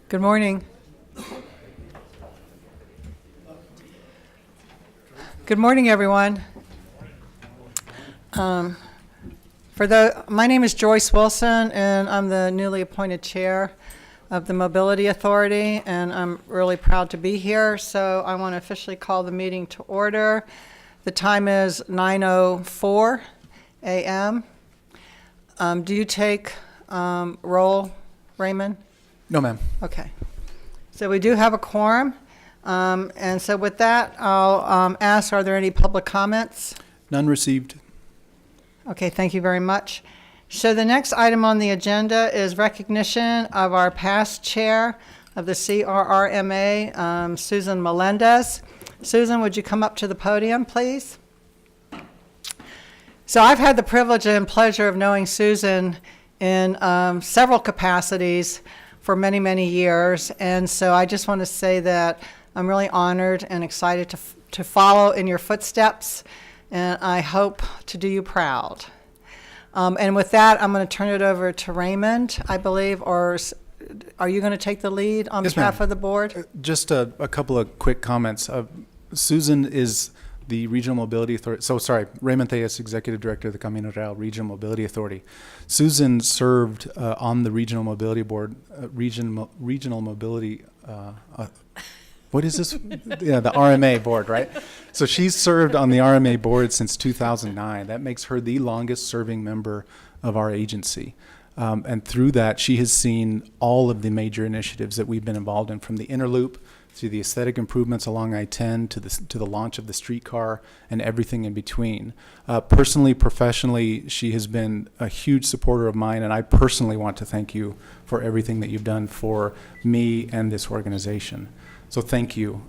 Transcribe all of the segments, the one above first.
Good morning. Good morning, everyone. My name is Joyce Wilson, and I'm the newly appointed chair of the Mobility Authority, and I'm really proud to be here. So I want to officially call the meeting to order. The time is 9:04 a.m. Do you take roll, Raymond? No, ma'am. Okay. So we do have a quorum. And so with that, I'll ask, are there any public comments? None received. Okay, thank you very much. So the next item on the agenda is recognition of our past chair of the CRRMA, Susan Melendez. Susan, would you come up to the podium, please? So I've had the privilege and pleasure of knowing Susan in several capacities for many, many years. And so I just want to say that I'm really honored and excited to follow in your footsteps, and I hope to do you proud. And with that, I'm going to turn it over to Raymond, I believe, or are you going to take the lead on behalf of the board? Just a couple of quick comments. Susan is the Regional Mobility Authority. Raymond Theus, Executive Director of the Camino Real Regional Mobility Authority. Susan served on the Regional Mobility Board, Regional Mobility, what is this? Yeah, the RMA board, right? So she's served on the RMA board since 2009. That makes her the longest serving member of our agency. And through that, she has seen all of the major initiatives that we've been involved in, from the inner loop to the aesthetic improvements along I-10 to the launch of the streetcar and everything in between. Personally, professionally, she has been a huge supporter of mine, and I personally want to thank you for everything that you've done for me and this organization. So thank you.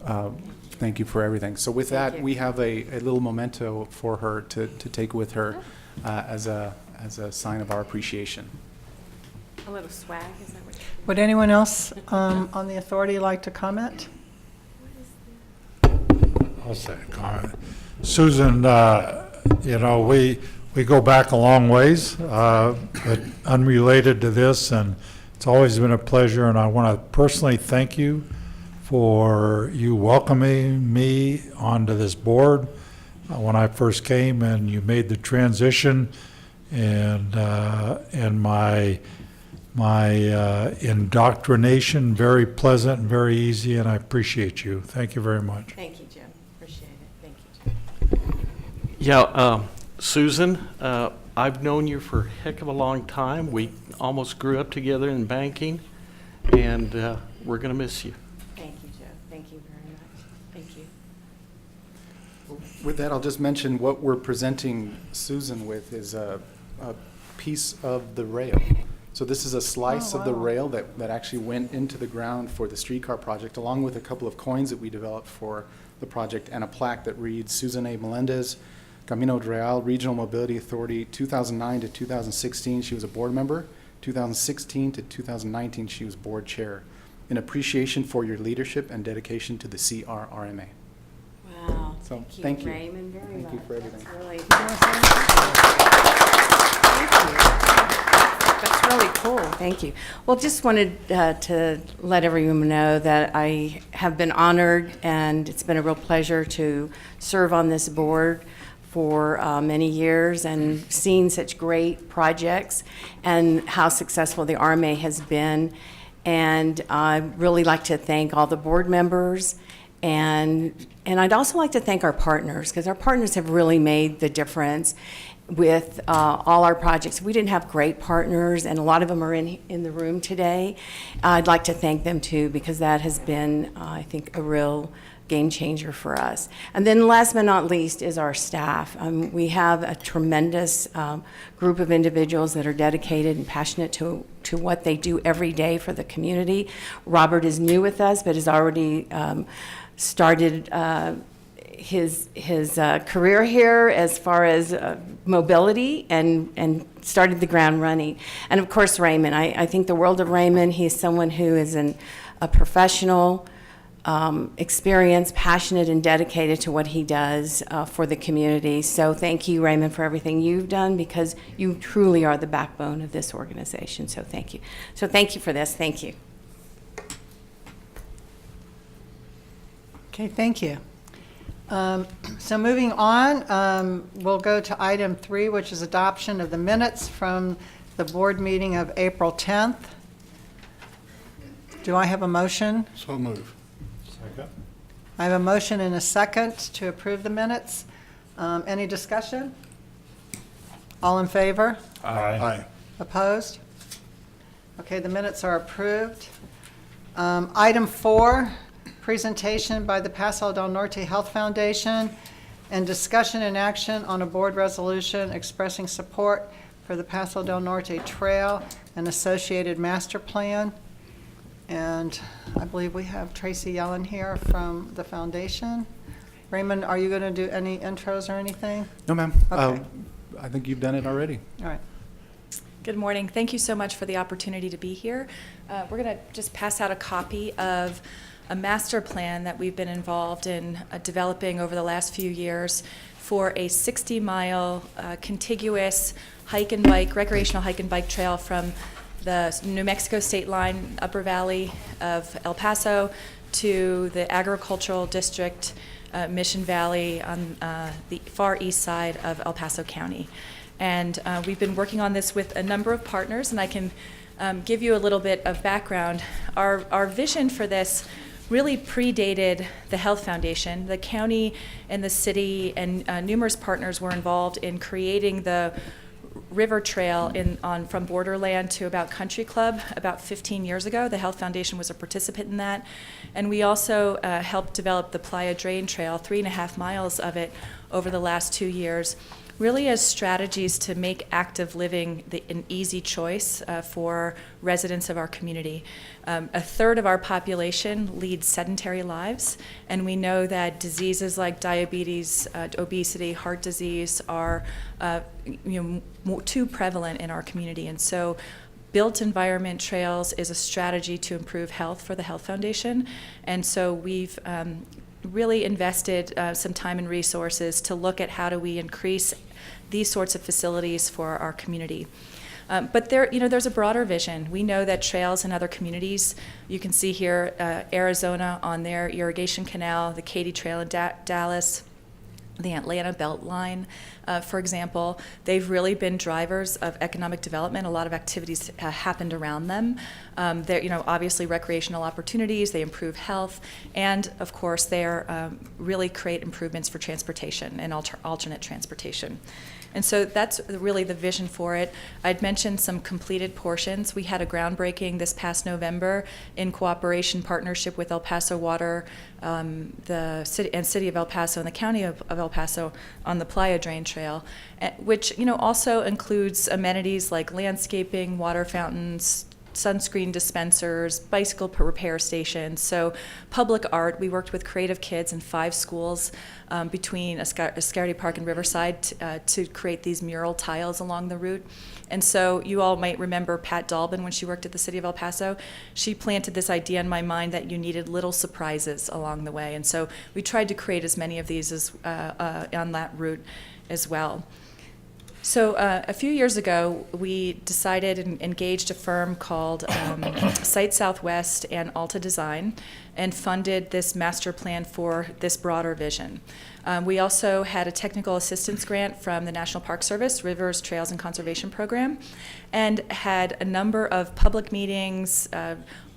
Thank you for everything. So with that, we have a little memento for her to take with her as a sign of our appreciation. A little swag, is that what you're doing? Would anyone else on the authority like to comment? I'll say a comment. Susan, we go back a long ways, but unrelated to this, and it's always been a pleasure, and I want to personally thank you for you welcoming me onto this board when I first came, and you made the transition, and my indoctrination very pleasant and very easy, and I appreciate you. Thank you very much. Thank you, Jim. Appreciate it. Thank you, Jim. Yeah, Susan, I've known you for a heck of a long time. We almost grew up together in banking, and we're going to miss you. Thank you, Joe. Thank you very much. Thank you. With that, I'll just mention what we're presenting Susan with is a piece of the rail. So this is a slice of the rail that actually went into the ground for the streetcar project, along with a couple of coins that we developed for the project and a plaque that reads Susan A. Melendez, Camino Real Regional Mobility Authority, 2009 to 2016, she was a board member. 2016 to 2019, she was board chair. In appreciation for your leadership and dedication to the CRRMA. Wow. So, Thank you, Raymond, very much. Thank you for everything. That's really, thank you. That's really cool. Thank you. Well, just wanted to let everyone know that I have been honored, and it's been a real pleasure to serve on this board for many years and seen such great projects and how successful the RMA has been. And I'd really like to thank all the board members, and I'd also like to thank our partners, because our partners have really made the difference with all our projects. We didn't have great partners, and a lot of them are in the room today. I'd like to thank them too, because that has been, I think, a real game changer for us. And then last but not least is our staff. We have a tremendous group of individuals that are dedicated and passionate to what they do every day for the community. Robert is new with us, but has already started his career here as far as mobility and started the ground running. And of course, Raymond. I think the world of Raymond. He's someone who is a professional, experienced, passionate, and dedicated to what he does for the community. So thank you, Raymond, for everything you've done, because you truly are the backbone of this organization. So thank you. So thank you for this. Thank you. Okay, thank you. So moving on, we'll go to item 3, which is adoption of the minutes from the board meeting of April 10th. Do I have a motion? So move. Second. I have a motion and a second to approve the minutes. Any discussion? All in favor? Aye. Opposed? Okay, the minutes are approved. Item 4, presentation by the Paso del Norte Health Foundation and discussion and action on a board resolution expressing support for the Paso del Norte Trail and associated master plan. And I believe we have Tracy Yellen here from the foundation. Raymond, are you going to do any intros or anything? No, ma'am. Okay. I think you've done it already. All right. Good morning. Thank you so much for the opportunity to be here. We're going to just pass out a copy of a master plan that we've been involved in developing over the last few years for a 60-mile contiguous recreational hike and bike trail from the New Mexico state line, Upper Valley of El Paso, to the agricultural district, Mission Valley on the far east side of El Paso County. And we've been working on this with a number of partners, and I can give you a little bit of background. Our vision for this really predated the Health Foundation. The county and the city and numerous partners were involved in creating the river trail from Borderland to about Country Club about 15 years ago. The Health Foundation was a participant in that. And we also helped develop the Playa Drain Trail, 3.5 miles of it over the last 2 years, really as strategies to make active living an easy choice for residents of our community. A third of our population leads sedentary lives, and we know that diseases like diabetes, obesity, heart disease are too prevalent in our community. And so built environment trails is a strategy to improve health for the Health Foundation. And so we've really invested some time and resources to look at how do we increase these sorts of facilities for our community. But there's a broader vision. We know that trails in other communities, you can see here Arizona on their irrigation canal, the Katy Trail in Dallas, the Atlanta Beltline, for example, they've really been drivers of economic development. A lot of activities happened around them. They're, obviously recreational opportunities, they improve health, and of course, they really create improvements for transportation and alternate transportation. And so that's really the vision for it. I'd mentioned some completed portions. We had a groundbreaking this past November in partnership with El Paso Water, the city of El Paso and the county of El Paso on the Playa Drain Trail, which also includes amenities like landscaping, water fountains, sunscreen dispensers, bicycle repair stations. So public art, we worked with creative kids in 5 schools between Escarty Park and Riverside to create these mural tiles along the route. And so you all might remember Pat Dalbin when she worked at the city of El Paso. She planted this idea in my mind that you needed little surprises along the way. And so we tried to create as many of these as on that route as well. So a few years ago, we decided and engaged a firm called Site Southwest and Alta Design and funded this master plan for this broader vision. We also had a technical assistance grant from the National Park Service, Rivers, Trails, and Conservation Program, and had a number of public meetings,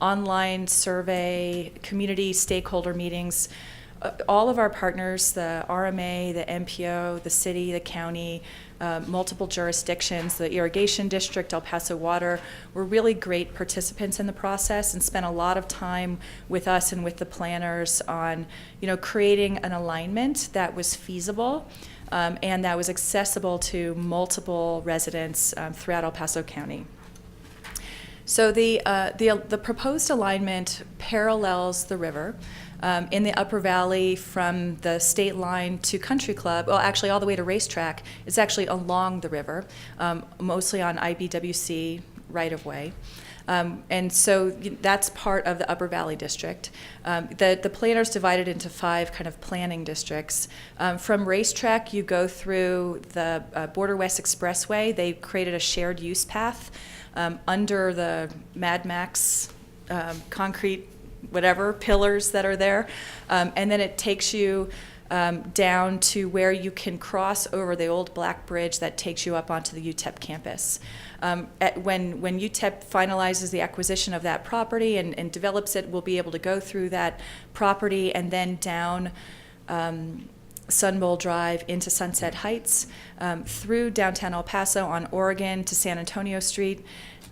online survey, community stakeholder meetings. All of our partners, the RMA, the MPO, the city, the county, multiple jurisdictions, the irrigation district, El Paso Water, were really great participants in the process and spent a lot of time with us and with the planners on, creating an alignment that was feasible and that was accessible to multiple residents throughout El Paso County. So the proposed alignment parallels the river. In the Upper Valley from the state line to Country Club, well, actually all the way to Racetrack, it's actually along the river, mostly on IBWC right-of-way. And so that's part of the Upper Valley District. The planners divided into 5 kind of planning districts. From Racetrack, you go through the Border West Expressway. They created a shared use path under the Mad Max concrete whatever pillars that are there. And then it takes you down to where you can cross over the old black bridge that takes you up onto the UTEP campus. When UTEP finalizes the acquisition of that property and develops it, we'll be able to go through that property and then down Sun Bowl Drive into Sunset Heights, through downtown El Paso on Oregon to San Antonio Street,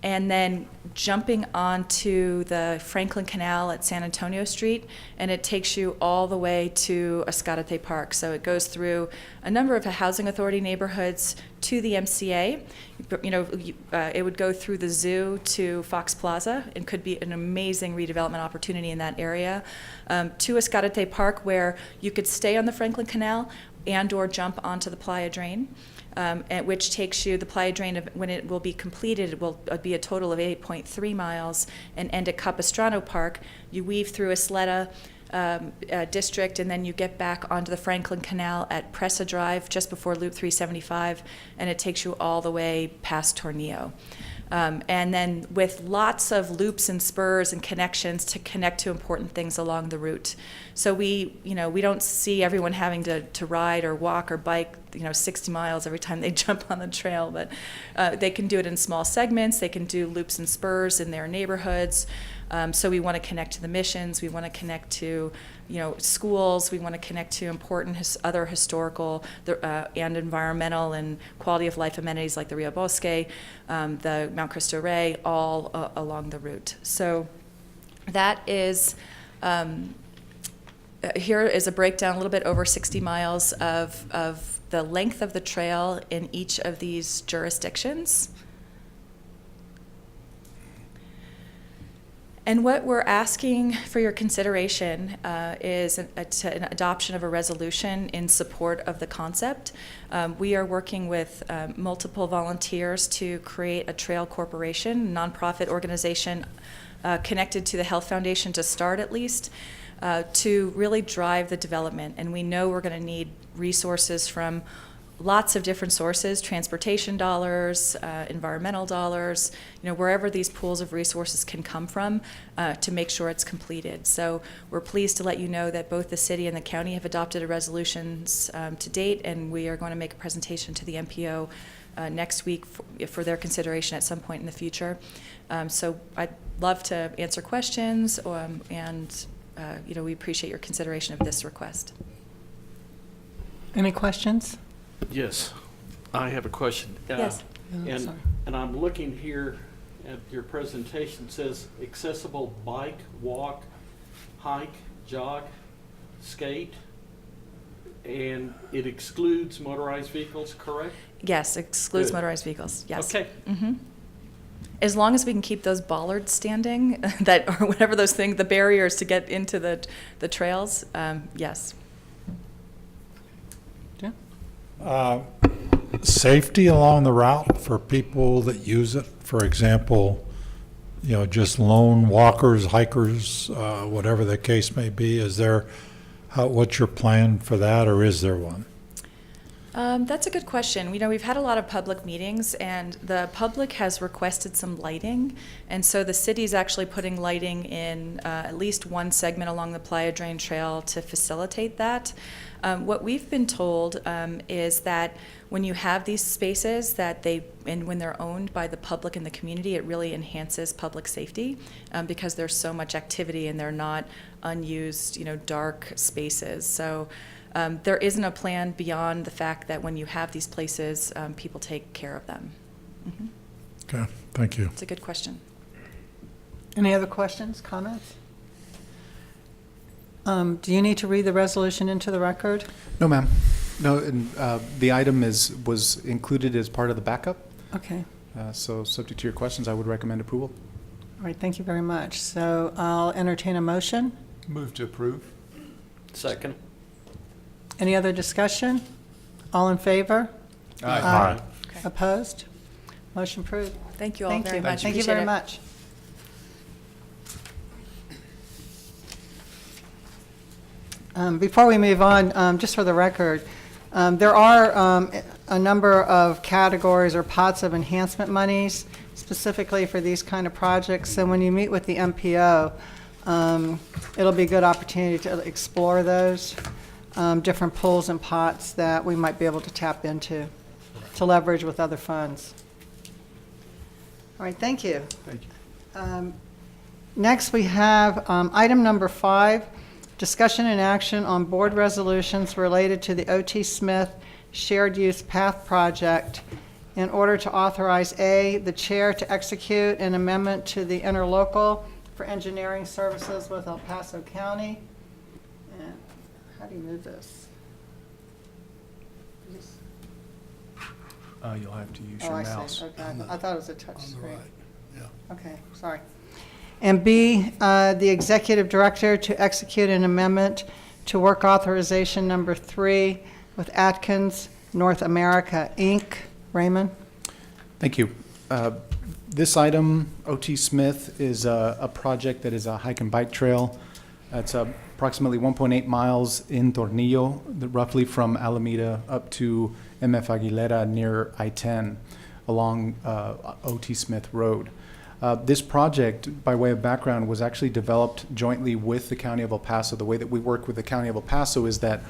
and then jumping onto the Franklin Canal at San Antonio Street, and it takes you all the way to Escalante Park. So it goes through a number of housing authority neighborhoods to the MCA. It would go through the zoo to Fox Plaza, and could be an amazing redevelopment opportunity in that area, to Escalante Park, where you could stay on the Franklin Canal and or jump onto the Playa Drain. Which takes you, the Playa Drain, when it will be completed, it will be a total of 8.3 miles, and end at Capistrano Park. You weave through Isleta district, and then you get back onto the Franklin Canal at Presa Drive just before Loop 375, and it takes you all the way past Tornillo. And then with lots of loops and spurs and connections to connect to important things along the route. So we don't see everyone having to ride or walk or bike, 60 miles every time they jump on the trail, but they can do it in small segments. They can do loops and spurs in their neighborhoods. So we want to connect to the missions. We want to connect to, schools. We want to connect to important other historical and environmental and quality of life amenities like the Rio Bosque, the Mount Cristo Rey, all along the route. So that is, here is a breakdown, a little bit over 60 miles of the length of the trail in each of these jurisdictions. And what we're asking for your consideration is an adoption of a resolution in support of the concept. We are working with multiple volunteers to create a trail corporation, nonprofit organization connected to the Health Foundation to start at least, to really drive the development. And we know we're going to need resources from lots of different sources, transportation dollars, environmental dollars, wherever these pools of resources can come from to make sure it's completed. So we're pleased to let you know that both the city and the county have adopted resolutions to date, and we are going to make a presentation to the MPO next week for their consideration at some point in the future. So I'd love to answer questions, and we appreciate your consideration of this request. Any questions? Yes, I have a question. Yes. And I'm looking here at your presentation. It says accessible bike, walk, hike, jog, skate, and it excludes motorized vehicles, correct? Yes, excludes Good. motorized vehicles, yes. Okay. Mm-hmm. As long as we can keep those bollards standing, or whatever those things, the barriers to get into the trails, yes. Safety along the route for people that use it, for example, just lone walkers, hikers, whatever the case may be, what's your plan for that, or is there one? That's a good question. We've had a lot of public meetings, and the public has requested some lighting, and so the city's actually putting lighting in at least one segment along the Playa Drain Trail to facilitate that. What we've been told is that when you have these spaces and when they're owned by the public and the community, it really enhances public safety because there's so much activity and they're not unused, dark spaces. So there isn't a plan beyond the fact that when you have these places, people take care of them. Mm-hmm. Okay, thank you. It's a good question. Any other questions, comments? Do you need to read the resolution into the record? No, ma'am. No, and the item was included as part of the backup. Okay. So subject to your questions, I would recommend approval. All right, thank you very much. So I'll entertain a motion. Move to approve. Second. Any other discussion? All in favor? Aye. Okay. Opposed? Motion approved. Thank you all Thank very you. much. Thank you Appreciate very it. much. Before we move on, just for the record, there are a number of categories or pots of enhancement monies specifically for these kind of projects. So when you meet with the MPO, It'll be a good opportunity to explore those different pools and pots that we might be able to tap into to leverage with other funds. All right, thank you. Thank you. Next, we have item number 5, discussion and action on board resolutions related to the O.T. Smith Shared Use Path Project in order to authorize A, the chair to execute an amendment to the interlocal for engineering services with El Paso County. And how do you move this? You'll have to use Oh, your I mouse. see. Okay, I thought it was a touch screen. Yeah. Okay, sorry. And B, the executive director to execute an amendment to work authorization number 3 with Atkins North America, Inc. Raymond? Thank you. This item, O.T. Smith, is a project that is a hike and bike trail. It's approximately 1.8 miles in Tornillo, roughly from Alameda up to MF Aguilera near I-10 along O.T. Smith Road. This project, by way of background, was actually developed jointly with the County of El Paso. The way that we work with the County of El Paso is that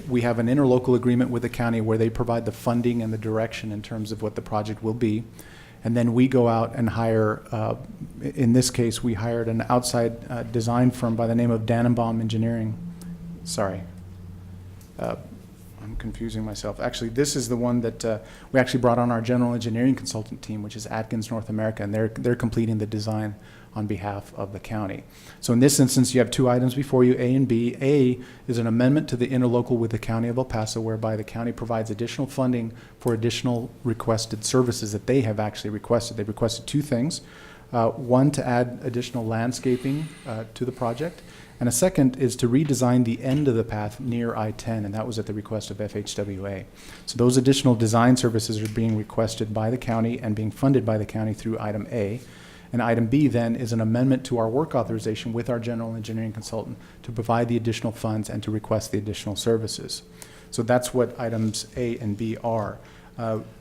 we have an interlocal agreement with the county where they provide the funding and the direction in terms of what the project will be. And then we go out and hire, in this case, we hired an outside design firm by the name of Dannenbaum Engineering. Sorry. I'm confusing myself. Actually, this is the one that we actually brought on our general engineering consultant team, which is Atkins North America, and they're completing the design on behalf of the county. So in this instance, you have 2 items before you, A and B. A is an amendment to the interlocal with the County of El Paso, whereby the county provides additional funding for additional requested services that they have actually requested. They've requested 2 things. One, to add additional landscaping to the project, and a second is to redesign the end of the path near I-10, and that was at the request of FHWA. So those additional design services are being requested by the county and being funded by the county through item A. And item B then is an amendment to our work authorization with our general engineering consultant to provide the additional funds and to request the additional services. So that's what items A and B are.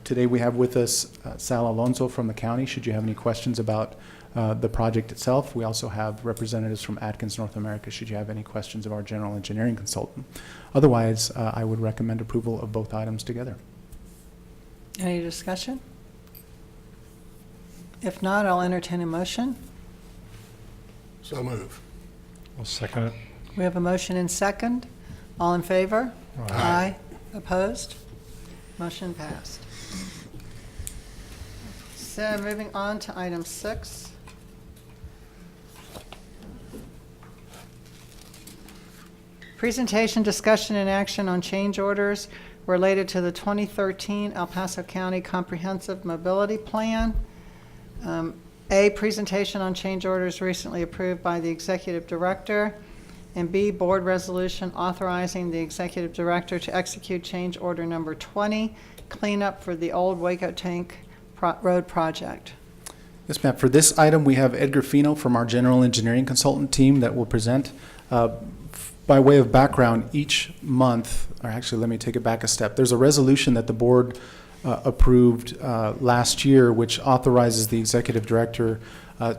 Today we have with us Sal Alonso from the county. Should you have any questions about the project itself, we also have representatives from Atkins North America should you have any questions of our general engineering consultant. Otherwise, I would recommend approval of both items together. Any discussion? If not, I'll entertain a motion. So move. I'll second it. We have a motion and second. All in favor? Aye. Opposed? Motion passed. So moving on to item 6. Presentation, discussion, and action on change orders related to the 2013 El Paso County Comprehensive Mobility Plan. A, presentation on change orders recently approved by the executive director. And B, board resolution authorizing the executive director to execute change order number 20, cleanup for the old Waco Tank Road project. Yes, ma'am. For this item, we have Edgar Fino from our general engineering consultant team that will present. By way of background, each month, or actually let me take it back a step, there's a resolution that the board approved last year which authorizes the executive director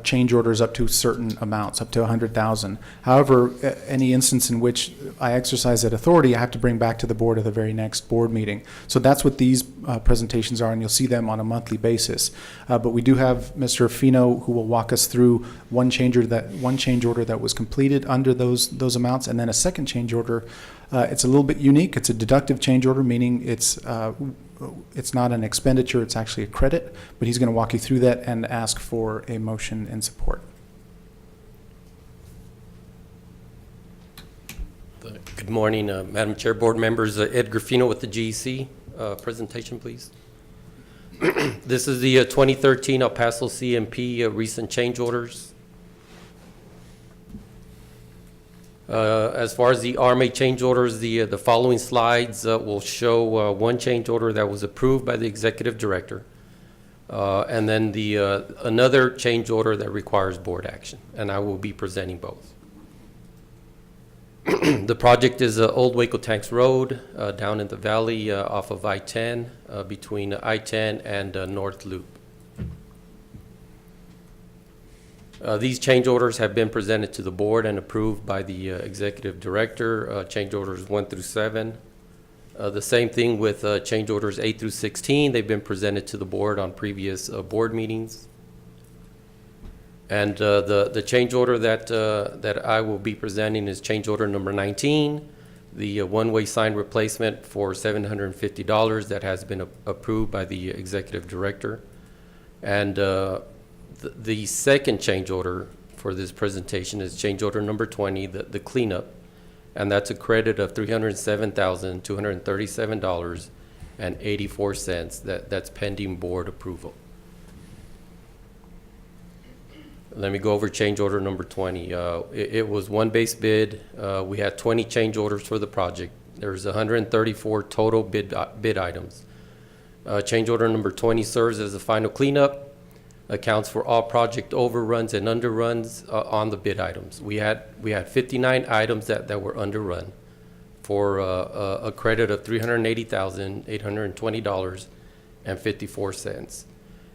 change orders up to certain amounts, up to 100,000. However, any instance in which I exercise that authority, I have to bring back to the board at the very next board meeting. So that's what these presentations are, and you'll see them on a monthly basis. But we do have Mr. Fino who will walk us through one change order that was completed under those amounts, and then a second change order. It's a little bit unique. It's a deductive change order, meaning it's not an expenditure, it's actually a credit, but he's going to walk you through that and ask for a motion in support. Good morning, Madam Chair, board members. Ed Graffino with the GEC. Presentation, please. This is the 2013 El Paso CMP recent change orders. As far as the CRRMA change orders, the following slides will show one change order that was approved by the executive director, and then another change order that requires board action, and I will be presenting both. The project is Old Waco Tanks Road down in the valley off of I-10 between I-10 and North Loop. These change orders have been presented to the board and approved by the executive director, change orders 1 through 7. The same thing with change orders 8 through 16. They've been presented to the board on previous board meetings. And the change order that I will be presenting is change order number 19, the one-way sign replacement for $750 that has been approved by the executive director. And the second change order for this presentation is change order number 20, the cleanup. And that's a credit of $307,237.84. That's pending board approval. Let me go over change order number 20. It was one base bid. We had 20 change orders for the project. There's 134 total bid items. Change order number 20 serves as the final cleanup, accounts for all project overruns and underruns on the bid items. We had 59 items that were underrun for a credit of $380,820.54.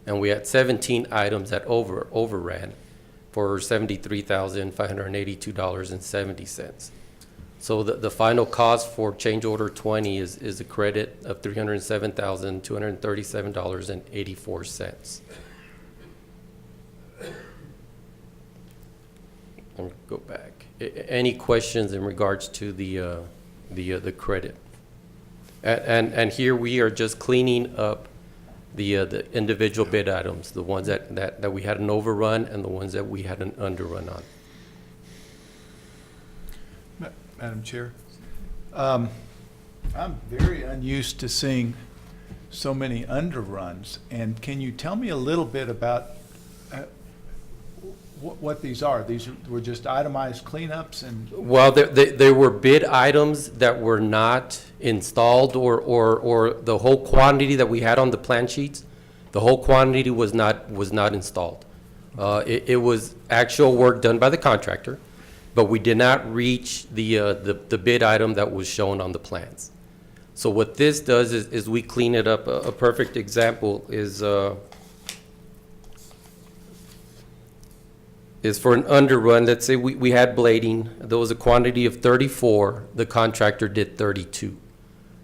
And we had 17 items that overran for $73,582.70. So the final cost for change order 20 is a credit of $307,237.84. Let me go back. Any questions in regards to the credit? And here we are just cleaning up the individual bid items, the ones that we had an overrun and the ones that we had an underrun on. Madam Chair, I'm very unused to seeing so many underruns. And can you tell me a little bit about what these are? These were just itemized cleanups and? Well, they were bid items that were not installed or the whole quantity that we had on the plan sheets, the whole quantity was not installed. It was actual work done by the contractor, but we did not reach the bid item that was shown on the plans. So what this does is we clean it up. A perfect example is for an underrun. Let's say we had blading. There was a quantity of 34. The contractor did 32.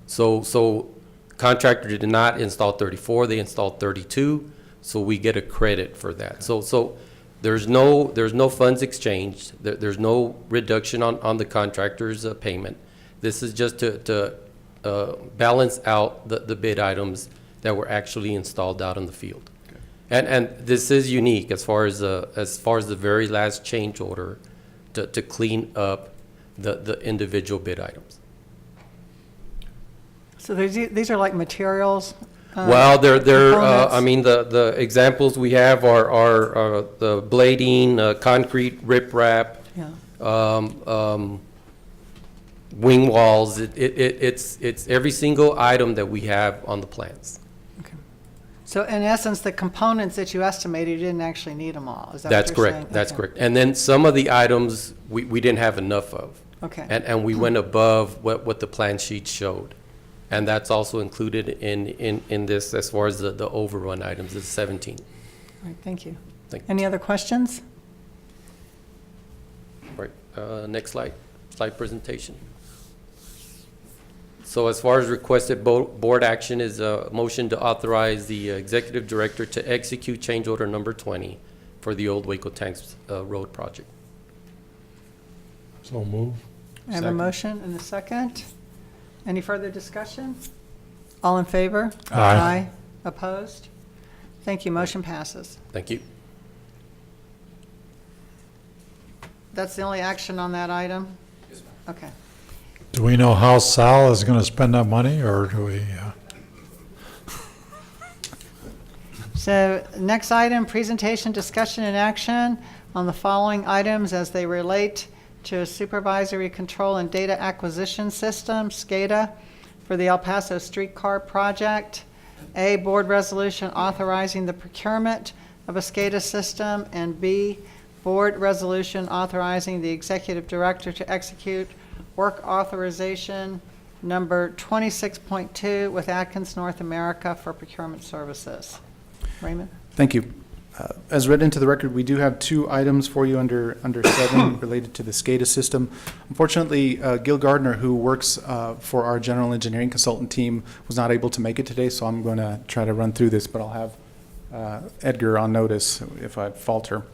So contractor did not install 34. They installed 32. So we get a credit for that. So there's no funds exchanged. There's no reduction on the contractor's payment. This is just to balance out the bid items that were actually installed out in the field. And this is unique as far as the very last change order to clean up the individual bid items. So these are like materials? Well, they're components? I mean, the examples we have are the blading, concrete riprap, Yeah. wing walls. It's every single item that we have on the plans. Okay. So in essence, the components that you estimated, you didn't actually need them all. Is that That's what you're correct. saying? That's Okay. correct. And then some of the items we didn't have enough of. Okay. And we went above what the plan sheet showed. And that's also included in this as far as the overrun items is 17. All right, thank you. Thank you. Any other questions? Right, next slide presentation. So as far as requested board action is a motion to authorize the executive director to execute change order number 20 for the old Waco Tanks Road project. So move. I have a motion and a second. Any further discussion? All in favor? Aye. Opposed? Thank you. Motion passes. Thank you. That's the only action on that item? Yes, ma'am. Okay. Do we know how Sal is going to spend that money, or do we? So next item, presentation, discussion, and action on the following items as they relate to a supervisory control and data acquisition system, SCADA, for the El Paso streetcar project. A, board resolution authorizing the procurement of a SCADA system, and B, board resolution authorizing the executive director to execute work authorization number 26.2 with Atkins North America for procurement services. Raymond? Thank you. As read into the record, we do have 2 items for you under 7 related to the SCADA system. Unfortunately, Gil Gardner, who works for our general engineering consultant team, was not able to make it today, so I'm going to try to run through this, but I'll have Edgar on notice if I falter.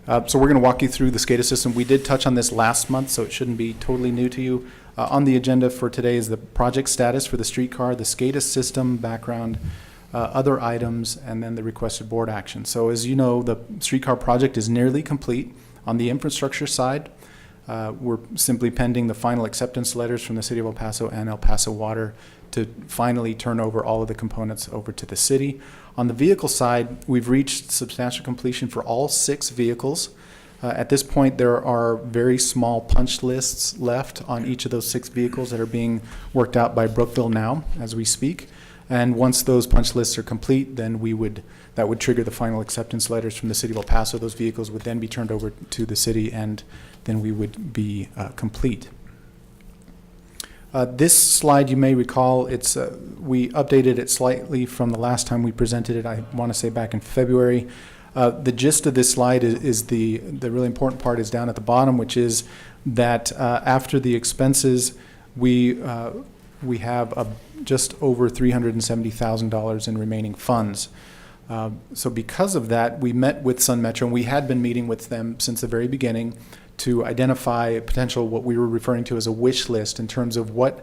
So we're going to walk you through the SCADA system. We did touch on this last month, so it shouldn't be totally new to you. On the agenda for today is the project status for the streetcar, the SCADA system background, other items, and then the requested board action. So as you know, the streetcar project is nearly complete. On the infrastructure side, we're simply pending the final acceptance letters from the City of El Paso and El Paso Water to finally turn over all of the components over to the city. On the vehicle side, we've reached substantial completion for all 6 vehicles. At this point, there are very small punch lists left on each of those 6 vehicles that are being worked out by Brookville now as we speak. And once those punch lists are complete, then that would trigger the final acceptance letters from the City of El Paso. Those vehicles would then be turned over to the city, and then we would be complete. This slide, you may recall, we updated it slightly from the last time we presented it, I want to say back in February. The gist of this slide is the really important part is down at the bottom, which is that after the expenses, we have just over $370,000 in remaining funds. So because of that, we met with Sun Metro, and we had been meeting with them since the very beginning to identify potential, what we were referring to as a wish list, in terms of what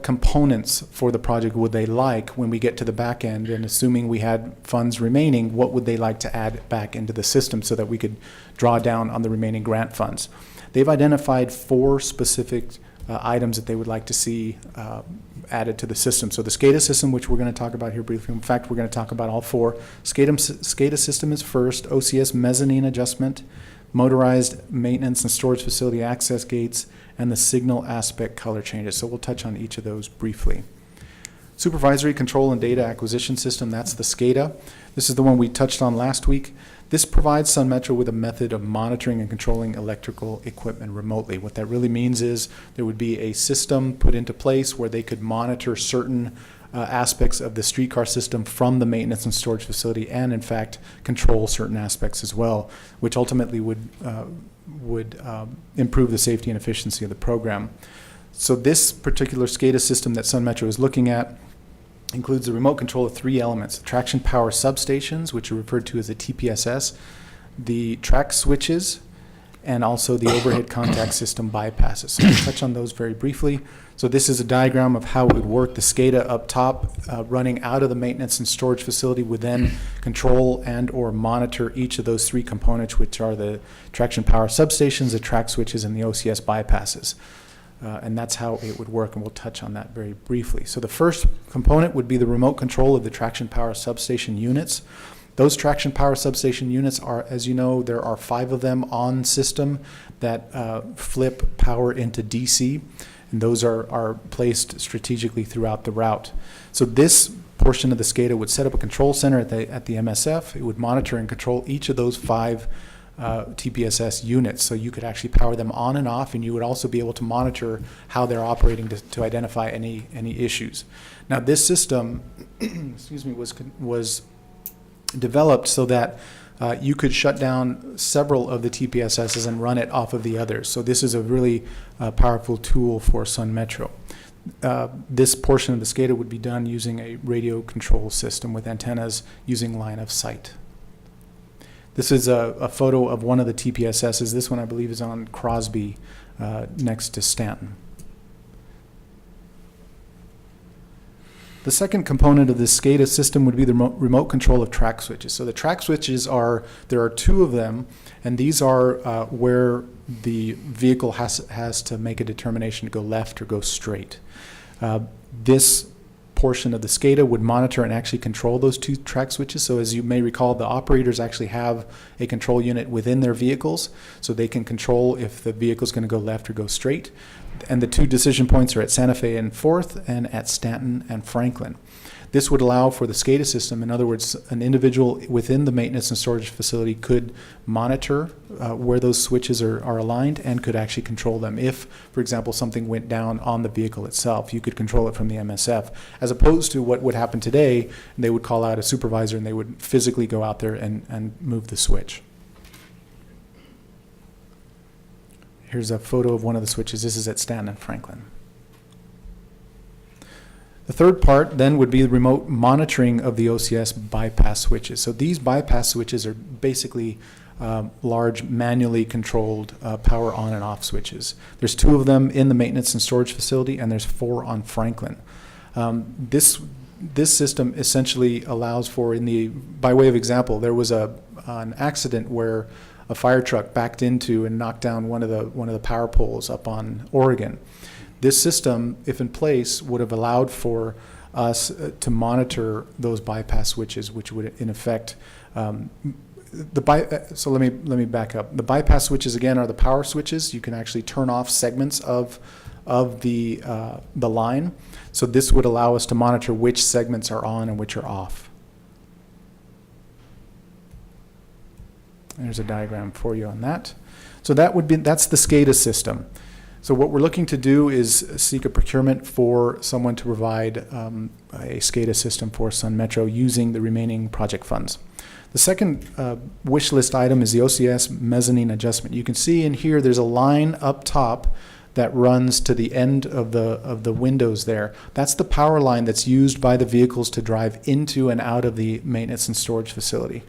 components for the project would they like when we get to the back end, and assuming we had funds remaining, what would they like to add back into the system so that we could draw down on the remaining grant funds. They've identified 4 specific items that they would like to see added to the system. So the SCADA system, which we're going to talk about here briefly. In fact, we're going to talk about all 4. SCADA system is first, OCS mezzanine adjustment, motorized maintenance and storage facility access gates, and the signal aspect color changes. So we'll touch on each of those briefly. Supervisory control and data acquisition system, that's the SCADA. This is the one we touched on last week. This provides Sun Metro with a method of monitoring and controlling electrical equipment remotely. What that really means is there would be a system put into place where they could monitor certain aspects of the streetcar system from the maintenance and storage facility, and in fact control certain aspects as well, which ultimately would improve the safety and efficiency of the program. So this particular SCADA system that Sun Metro is looking at includes the remote control of 3 elements: traction power substations, which are referred to as the TPSS, the track switches, and also the overhead contact system bypasses. So I'll touch on those very briefly. So this is a diagram of how it would work. The SCADA up top running out of the maintenance and storage facility would then control and or monitor each of those 3 components, which are the traction power substations, the track switches, and the OCS bypasses. And that's how it would work, and we'll touch on that very briefly. So the first component would be the remote control of the traction power substation units. Those traction power substation units are, as you know, there are 5 of them on system that flip power into DC, and those are placed strategically throughout the route. So this portion of the SCADA would set up a control center at the MSF. It would monitor and control each of those 5 TPSS units, so you could actually power them on and off, and you would also be able to monitor how they're operating to identify any issues. Now this system excuse me, was developed so that you could shut down several of the TPSSs and run it off of the others. So this is a really powerful tool for Sun Metro. This portion of the SCADA would be done using a radio control system with antennas using line of sight. This is a photo of one of the TPSSs. This one, I believe, is on Crosby next to Stanton. The second component of this SCADA system would be the remote control of track switches. So the track switches there are 2 of them, and these are where the vehicle has to make a determination to go left or go straight. This portion of the SCADA would monitor and actually control those 2 track switches. So as you may recall, the operators actually have a control unit within their vehicles, so they can control if the vehicle is going to go left or go straight. And the 2 decision points are at Santa Fe and 4th, and at Stanton and Franklin. This would allow for the SCADA system. In other words, an individual within the maintenance and storage facility could monitor where those switches are aligned and could actually control them. If, for example, something went down on the vehicle itself, you could control it from the MSF, as opposed to what would happen today. They would call out a supervisor and they would physically go out there and move the switch. Here's a photo of one of the switches. This is at Stanton and Franklin. The third part then would be the remote monitoring of the OCS bypass switches. So these bypass switches are basically large manually controlled power on and off switches. There's 2 of them in the maintenance and storage facility, and there's 4 on Franklin. This system essentially allows for, by way of example, there was an accident where a fire truck backed into and knocked down one of the power poles up on Oregon. This system, if in place, would have allowed for us to monitor those bypass switches, which would in effect so let me back up. The bypass switches again are the power switches. You can actually turn off segments of the line. So this would allow us to monitor which segments are on and which are off. There's a diagram for you on that. So that's the SCADA system. So what we're looking to do is seek a procurement for someone to provide a SCADA system for Sun Metro using the remaining project funds. The second wish list item is the OCS mezzanine adjustment. You can see in here there's a line up top that runs to the end of the windows there. That's the power line that's used by the vehicles to drive into and out of the maintenance and storage facility.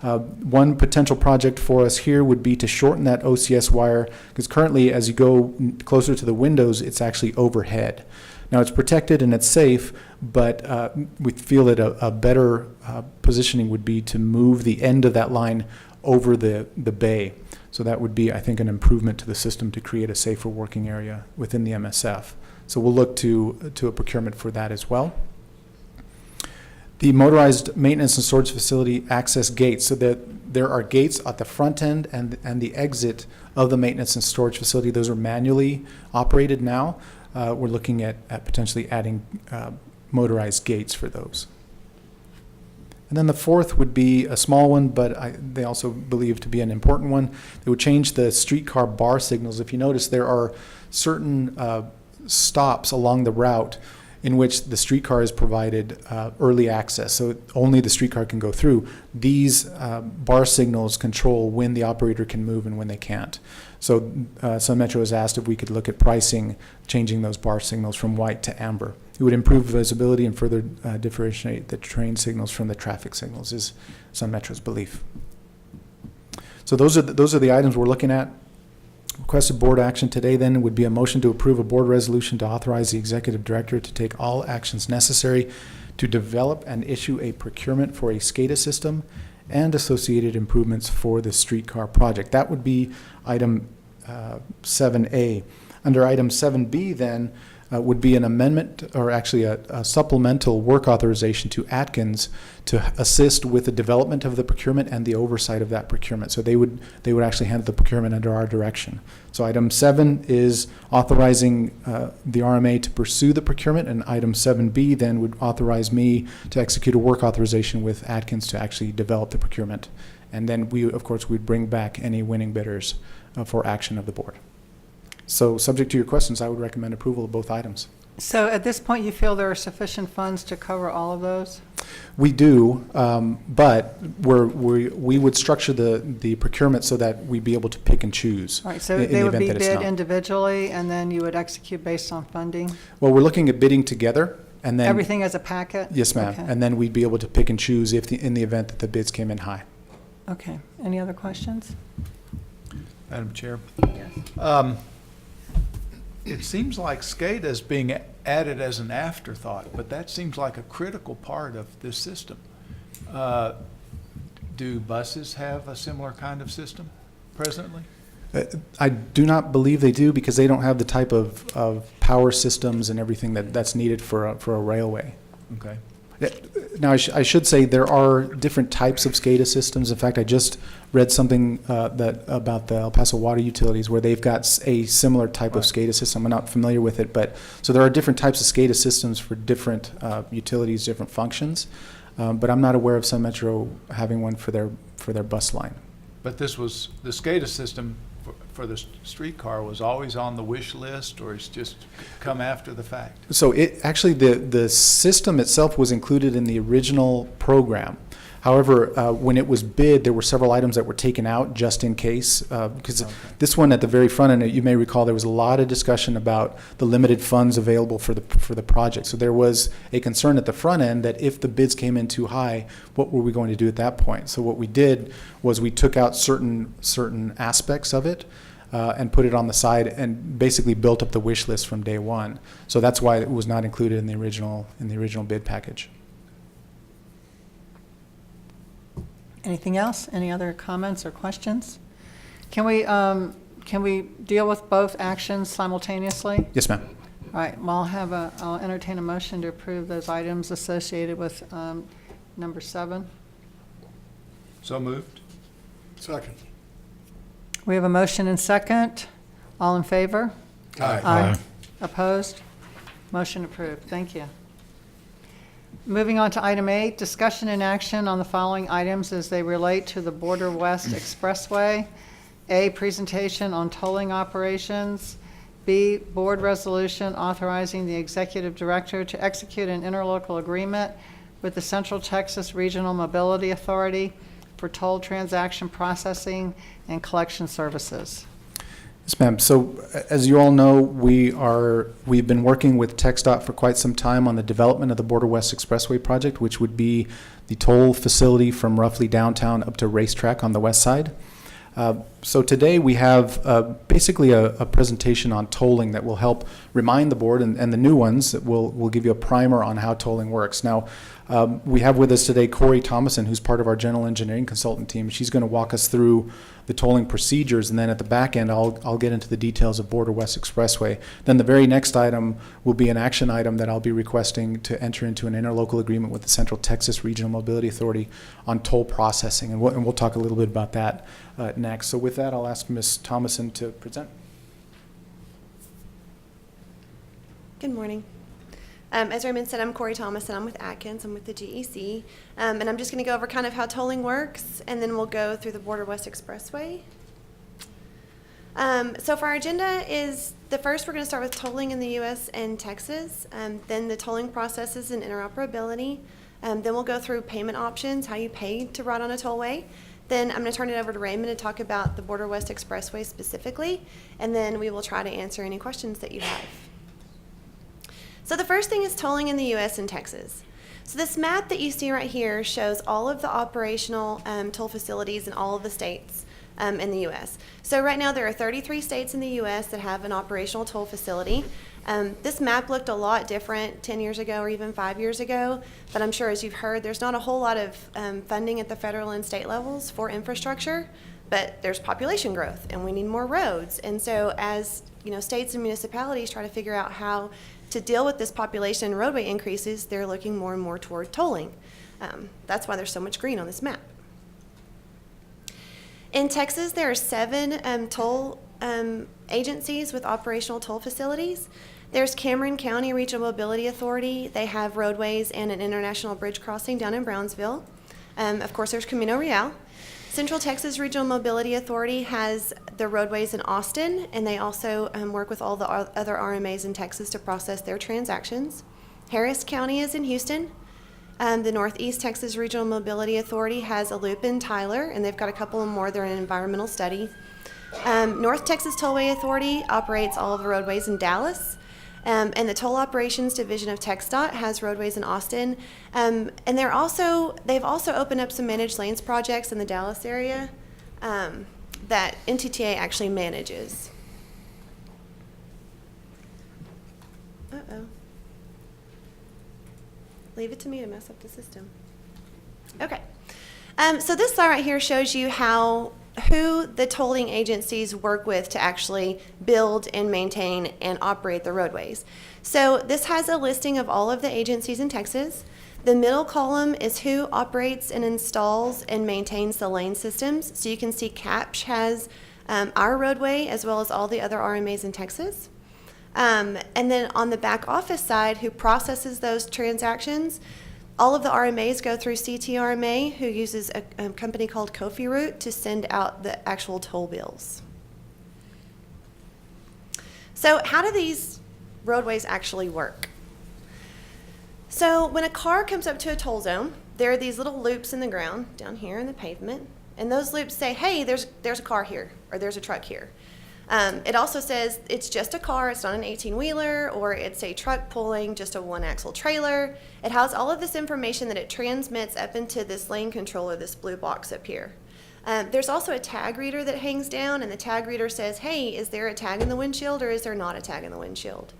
One potential project for us here would be to shorten that OCS wire, because currently as you go closer to the windows, it's actually overhead. Now it's protected and it's safe, but we feel that a better positioning would be to move the end of that line over the bay. So that would be, I think, an improvement to the system to create a safer working area within the MSF. So we'll look to a procurement for that as well. The motorized maintenance and storage facility access gates, so that there are gates at the front end and the exit of the maintenance and storage facility. Those are manually operated now. We're looking at potentially adding motorized gates for those. And then the fourth would be a small one, but they also believe to be an important one. They would change the streetcar bar signals. If you notice, there are certain stops along the route in which the streetcar is provided early access, so only the streetcar can go through. These bar signals control when the operator can move and when they can't. So Sun Metro has asked if we could look at pricing, changing those bar signals from white to amber. It would improve visibility and further differentiate the train signals from the traffic signals, is Sun Metro's belief. So those are the items we're looking at. Requested board action today then would be a motion to approve a board resolution to authorize the executive director to take all actions necessary to develop and issue a procurement for a SCADA system and associated improvements for the streetcar project. That would be item 7A. Under item 7B then would be an amendment, or actually a supplemental work authorization to Atkins to assist with the development of the procurement and the oversight of that procurement. So they would actually handle the procurement under our direction. So item 7 is authorizing the RMA to pursue the procurement, and item 7B then would authorize me to execute a work authorization with Atkins to actually develop the procurement. And then we, of course, we'd bring back any winning bidders for action of the board. So subject to your questions, I would recommend approval of both items. So at this point, you feel there are sufficient funds to cover all of those? We do, but we would structure the procurement so that we'd be able to pick and choose. All right, so in they the would event be that it's bid not. individually, and then you would execute based on funding? Well, we're looking at bidding together, and then Everything as a packet? Yes, ma'am. Okay. And then we'd be able to pick and choose in the event that the bids came in high. Okay. Any other questions? Madam Chair? Yes. It seems like SCADA is being added as an afterthought, but that seems like a critical part of this system. Do buses have a similar kind of system presently? I do not believe they do, because they don't have the type of power systems and everything that's needed for a railway. Okay. Now, I should say there are different types of SCADA systems. In fact, I just read something about the El Paso Water Utilities where they've got a similar type of SCADA system. I'm not familiar with it, but so there are different types of SCADA systems for different utilities, different functions. But I'm not aware of Sun Metro having one for their bus line. But this was, the SCADA system for the streetcar was always on the wish list, or it's just come after the fact? So it actually, the system itself was included in the original program. However, when it was bid, there were several items that were taken out just in case. Because this one at the very front end, you may recall, there was a lot of discussion about the limited funds available for the project. So there was a concern at the front end that if the bids came in too high, what were we going to do at that point? So what we did was we took out certain aspects of it and put it on the side and basically built up the wish list from day one. So that's why it was not included in the original bid package. Anything else? Any other comments or questions? Can we deal with both actions simultaneously? Yes, ma'am. All right, well, I'll entertain a motion to approve those items associated with number 7. So moved? Second. We have a motion and second. All in favor? Aye. Opposed? Motion approved. Thank you. Moving on to item 8, discussion and action on the following items as they relate to the Border West Expressway. A, presentation on tolling operations. B, board resolution authorizing the executive director to execute an interlocal agreement with the Central Texas Regional Mobility Authority for toll transaction processing and collection services. Yes, ma'am. So as you all know, we've been working with TxDOT for quite some time on the development of the Border West Expressway project, which would be the toll facility from roughly downtown up to Racetrack on the west side. So today we have basically a presentation on tolling that will help remind the board and the new ones that will give you a primer on how tolling works. Now, we have with us today Corey Thomason, who's part of our general engineering consultant team. She's going to walk us through the tolling procedures, and then at the back end, I'll get into the details of Border West Expressway. Then the very next item will be an action item that I'll be requesting to enter into an interlocal agreement with the Central Texas Regional Mobility Authority on toll processing, and we'll talk a little bit about that next. So with that, I'll ask Ms. Thomason to present. Good morning. As Raymond said, I'm Corey Thomas, and I'm with Atkins. I'm with the GEC. And I'm just going to go over kind of how tolling works, and then we'll go through the Border West Expressway. So for our agenda is, the first we're going to start with tolling in the U.S. and Texas, then the tolling processes and interoperability. Then we'll go through payment options, how you pay to ride on a tollway. Then I'm going to turn it over to Raymond to talk about the Border West Expressway specifically, and then we will try to answer any questions that you have. So the first thing is tolling in the U.S. and Texas. So this map that you see right here shows all of the operational toll facilities in all of the states in the U.S. So right now there are 33 states in the U.S. that have an operational toll facility. This map looked a lot different 10 years ago or even 5 years ago, but I'm sure as you've heard, there's not a whole lot of funding at the federal and state levels for infrastructure, but there's population growth and we need more roads. And so as states and municipalities try to figure out how to deal with this population and roadway increases, they're looking more and more toward tolling. That's why there's so much green on this map. In Texas, there are 7 toll agencies with operational toll facilities. There's Cameron County Regional Mobility Authority. They have roadways and an international bridge crossing down in Brownsville. Of course, there's Camino Real. Central Texas Regional Mobility Authority has the roadways in Austin, and they also work with all the other RMAs in Texas to process their transactions. Harris County is in Houston. The Northeast Texas Regional Mobility Authority has a loop in Tyler, and they've got a couple more. They're in environmental study. North Texas Tollway Authority operates all of the roadways in Dallas. And the Toll Operations Division of TxDOT has roadways in Austin. And they've also opened up some managed lanes projects in the Dallas area that NTTA actually manages. Uh-oh. Leave it to me to mess up the system. Okay. So this slide right here shows you who the tolling agencies work with to actually build and maintain and operate the roadways. So this has a listing of all of the agencies in Texas. The middle column is who operates and installs and maintains the lane systems. So you can see CAPSH has our roadway as well as all the other RMAs in Texas. And then on the back office side, who processes those transactions, all of the RMAs go through CRRMA, who uses a company called Kofi Route to send out the actual toll bills. So how do these roadways actually work? So when a car comes up to a toll zone, there are these little loops in the ground down here in the pavement, and those loops say, hey, there's a car here, or there's a truck here. It also says it's just a car, it's not an 18-wheeler, or it's a truck pulling just a one-axle trailer. It has all of this information that it transmits up into this lane controller, this blue box up here. There's also a tag reader that hangs down, and the tag reader says, hey, is there a tag in the windshield, or is there not a tag in the windshield?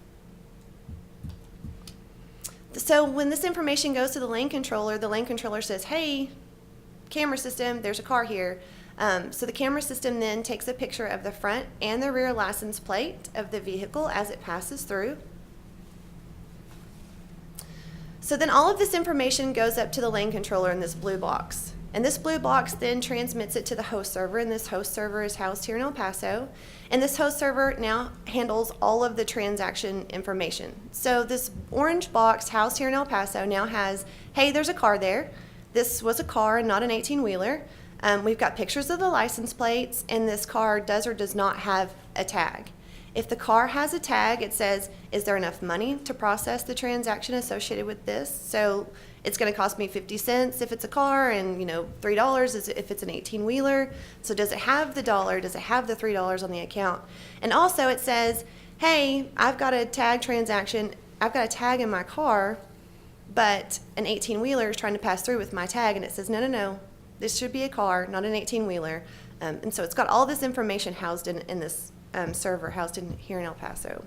So when this information goes to the lane controller says, hey, camera system, there's a car here. So the camera system then takes a picture of the front and the rear license plate of the vehicle as it passes through. So then all of this information goes up to the lane controller in this blue box. And this blue box then transmits it to the host server, and this host server is housed here in El Paso. And this host server now handles all of the transaction information. So this orange box housed here in El Paso now has, hey, there's a car there. This was a car and not an 18-wheeler. We've got pictures of the license plates, and this car does or does not have a tag. If the car has a tag, it says, is there enough money to process the transaction associated with this? So it's going to cost me 50 cents if it's a car, and $3 if it's an 18-wheeler. So does it have the dollar? Does it have the $3 on the account? And also it says, hey, I've got a tag transaction. I've got a tag in my car, but an 18-wheeler is trying to pass through with my tag, and it says, no. This should be a car, not an 18-wheeler. And so it's got all this information housed in this server housed here in El Paso.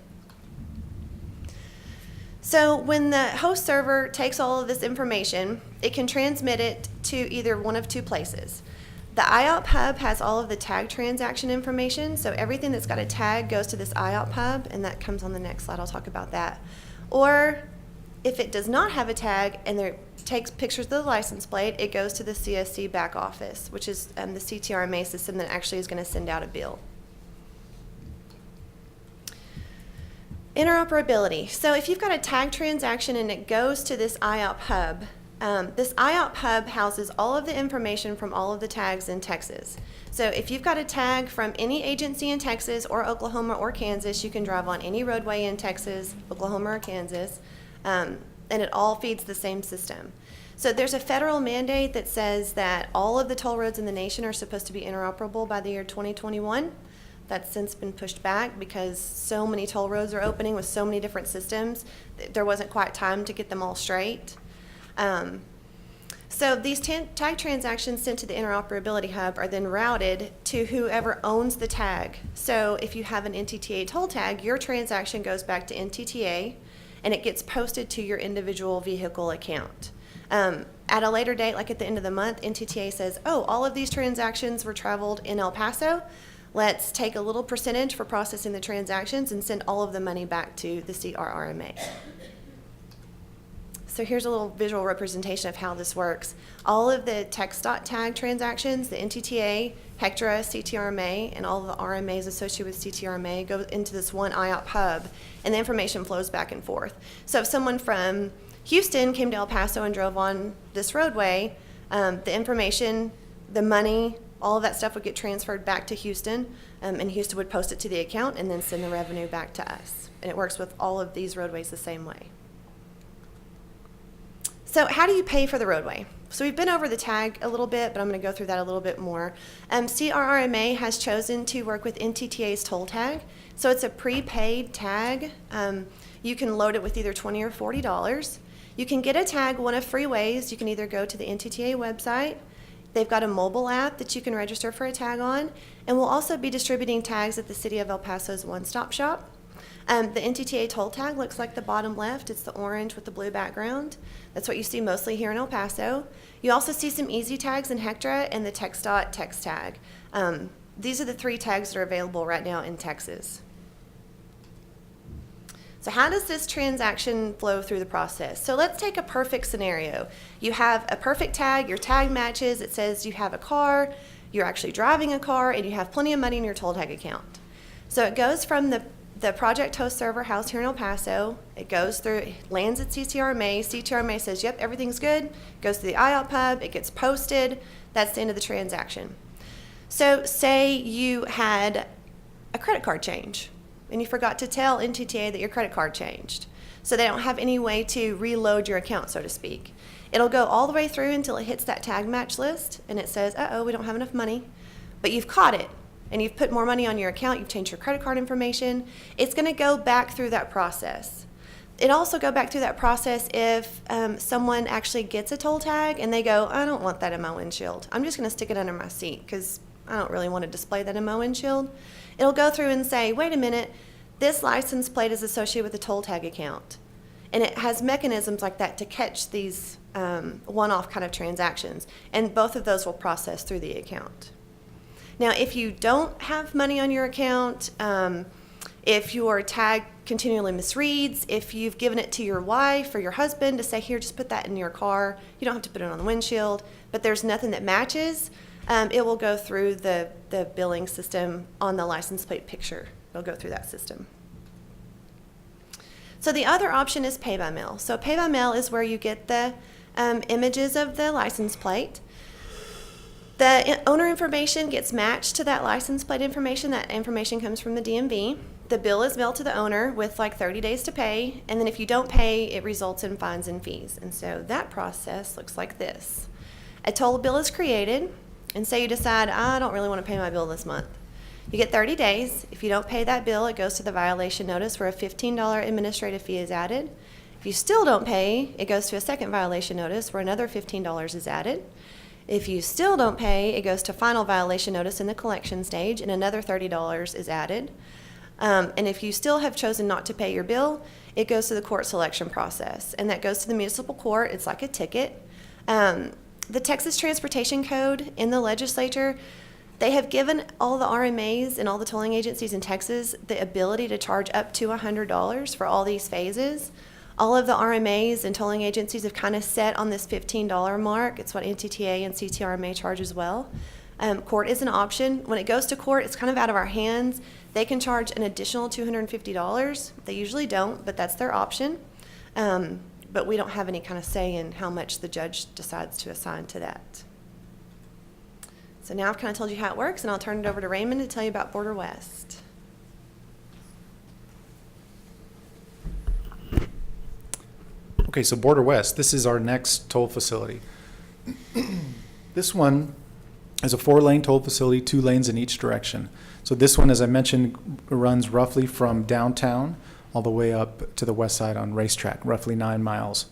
So when the host server takes all of this information, it can transmit it to either one of two places. The IOP hub has all of the tag transaction information, so everything that's got a tag goes to this IOP hub, and that comes on the next slide. I'll talk about that. Or if it does not have a tag and there takes pictures of the license plate, it goes to the CSC back office, which is the CRRMA system that actually is going to send out a bill. Interoperability. So if you've got a tag transaction and it goes to this IOP hub, this IOP hub houses all of the information from all of the tags in Texas. So if you've got a tag from any agency in Texas or Oklahoma or Kansas, you can drive on any roadway in Texas, Oklahoma or Kansas, and it all feeds the same system. So there's a federal mandate that says that all of the toll roads in the nation are supposed to be interoperable by the year 2021. That's since been pushed back because so many toll roads are opening with so many different systems. There wasn't quite time to get them all straight. So these tag transactions sent to the interoperability hub are then routed to whoever owns the tag. So if you have an NTTA toll tag, your transaction goes back to NTTA and it gets posted to your individual vehicle account. At a later date, like at the end of the month, NTTA says, oh, all of these transactions were traveled in El Paso. Let's take a little percentage for processing the transactions and send all of the money back to the CRRMA. So here's a little visual representation of how this works. All of the text.tag transactions, the NTTA, Hectra, CTRMA, and all of the RMAs associated with CTRMA go into this one IOP hub, and the information flows back and forth. So if someone from Houston came to El Paso and drove on this roadway, the information, the money, all of that stuff would get transferred back to Houston, and Houston would post it to the account and then send the revenue back to us. And it works with all of these roadways the same way. So how do you pay for the roadway? So we've been over the tag a little bit, but I'm going to go through that a little bit more. CRRMA has chosen to work with NTTA's toll tag. So it's a prepaid tag. You can load it with either $20 or $40. You can get a tag one of three ways. You can either go to the NTTA website. They've got a mobile app that you can register for a tag on, and we'll also be distributing tags at the City of El Paso's one-stop shop. The NTTA toll tag looks like the bottom left. It's the orange with the blue background. That's what you see mostly here in El Paso. You also see some easy tags in Hectra and the text.dot text tag. These are the three tags that are available right now in Texas. So how does this transaction flow through the process? So let's take a perfect scenario. You have a perfect tag, your tag matches, it says you have a car, you're actually driving a car, and you have plenty of money in your toll tag account. So it goes from the project host server housed here in El Paso, it goes through, it lands at CRRMA, CRRMA says, yep, everything's good, goes to the IOP hub, it gets posted, that's the end of the transaction. So say you had a credit card change, and you forgot to tell NTTA that your credit card changed. So they don't have any way to reload your account, so to speak. It'll go all the way through until it hits that tag match list, and it says, uh-oh, we don't have enough money. But you've caught it, and you've put more money on your account, you've changed your credit card information. It's going to go back through that process. It'll also go back through that process if someone actually gets a toll tag, and they go, I don't want that in my windshield. I'm just going to stick it under my seat, because I don't really want to display that in my windshield. It'll go through and say, wait a minute, this license plate is associated with a toll tag account. And it has mechanisms like that to catch these one-off kind of transactions. And both of those will process through the account. Now, if you don't have money on your account, if your tag continually misreads, if you've given it to your wife or your husband to say, here, just put that in your car, you don't have to put it on the windshield, but there's nothing that matches, it will go through the billing system on the license plate picture. It'll go through that system. So the other option is pay by mail. So pay by mail is where you get the images of the license plate. The owner information gets matched to that license plate information. That information comes from the DMV. The bill is mailed to the owner with like 30 days to pay, and then if you don't pay, it results in fines and fees. And so that process looks like this. A toll bill is created, and say you decide, I don't really want to pay my bill this month. You get 30 days. If you don't pay that bill, it goes to the violation notice where a $15 administrative fee is added. If you still don't pay, it goes to a second violation notice where another $15 is added. If you still don't pay, it goes to final violation notice in the collection stage, and another $30 is added. And if you still have chosen not to pay your bill, it goes to the court selection process, and that goes to the municipal court. It's like a ticket. The Texas Transportation Code in the legislature, they have given all the RMAs and all the tolling agencies in Texas the ability to charge up to $100 for all these phases. All of the RMAs and tolling agencies have kind of set on this $15 mark. It's what NTTA and CTRMA charge as well. Court is an option. When it goes to court, it's kind of out of our hands. They can charge an additional $250. They usually don't, but that's their option. But we don't have any kind of say in how much the judge decides to assign to that. So now I've kind of told you how it works, and I'll turn it over to Raymond to tell you about Border West. Okay, so Border West, this is our next toll facility. This one is a 4-lane toll facility, 2 lanes in each direction. So this one, as I mentioned, runs roughly from downtown all the way up to the west side on Racetrack, roughly 9 miles.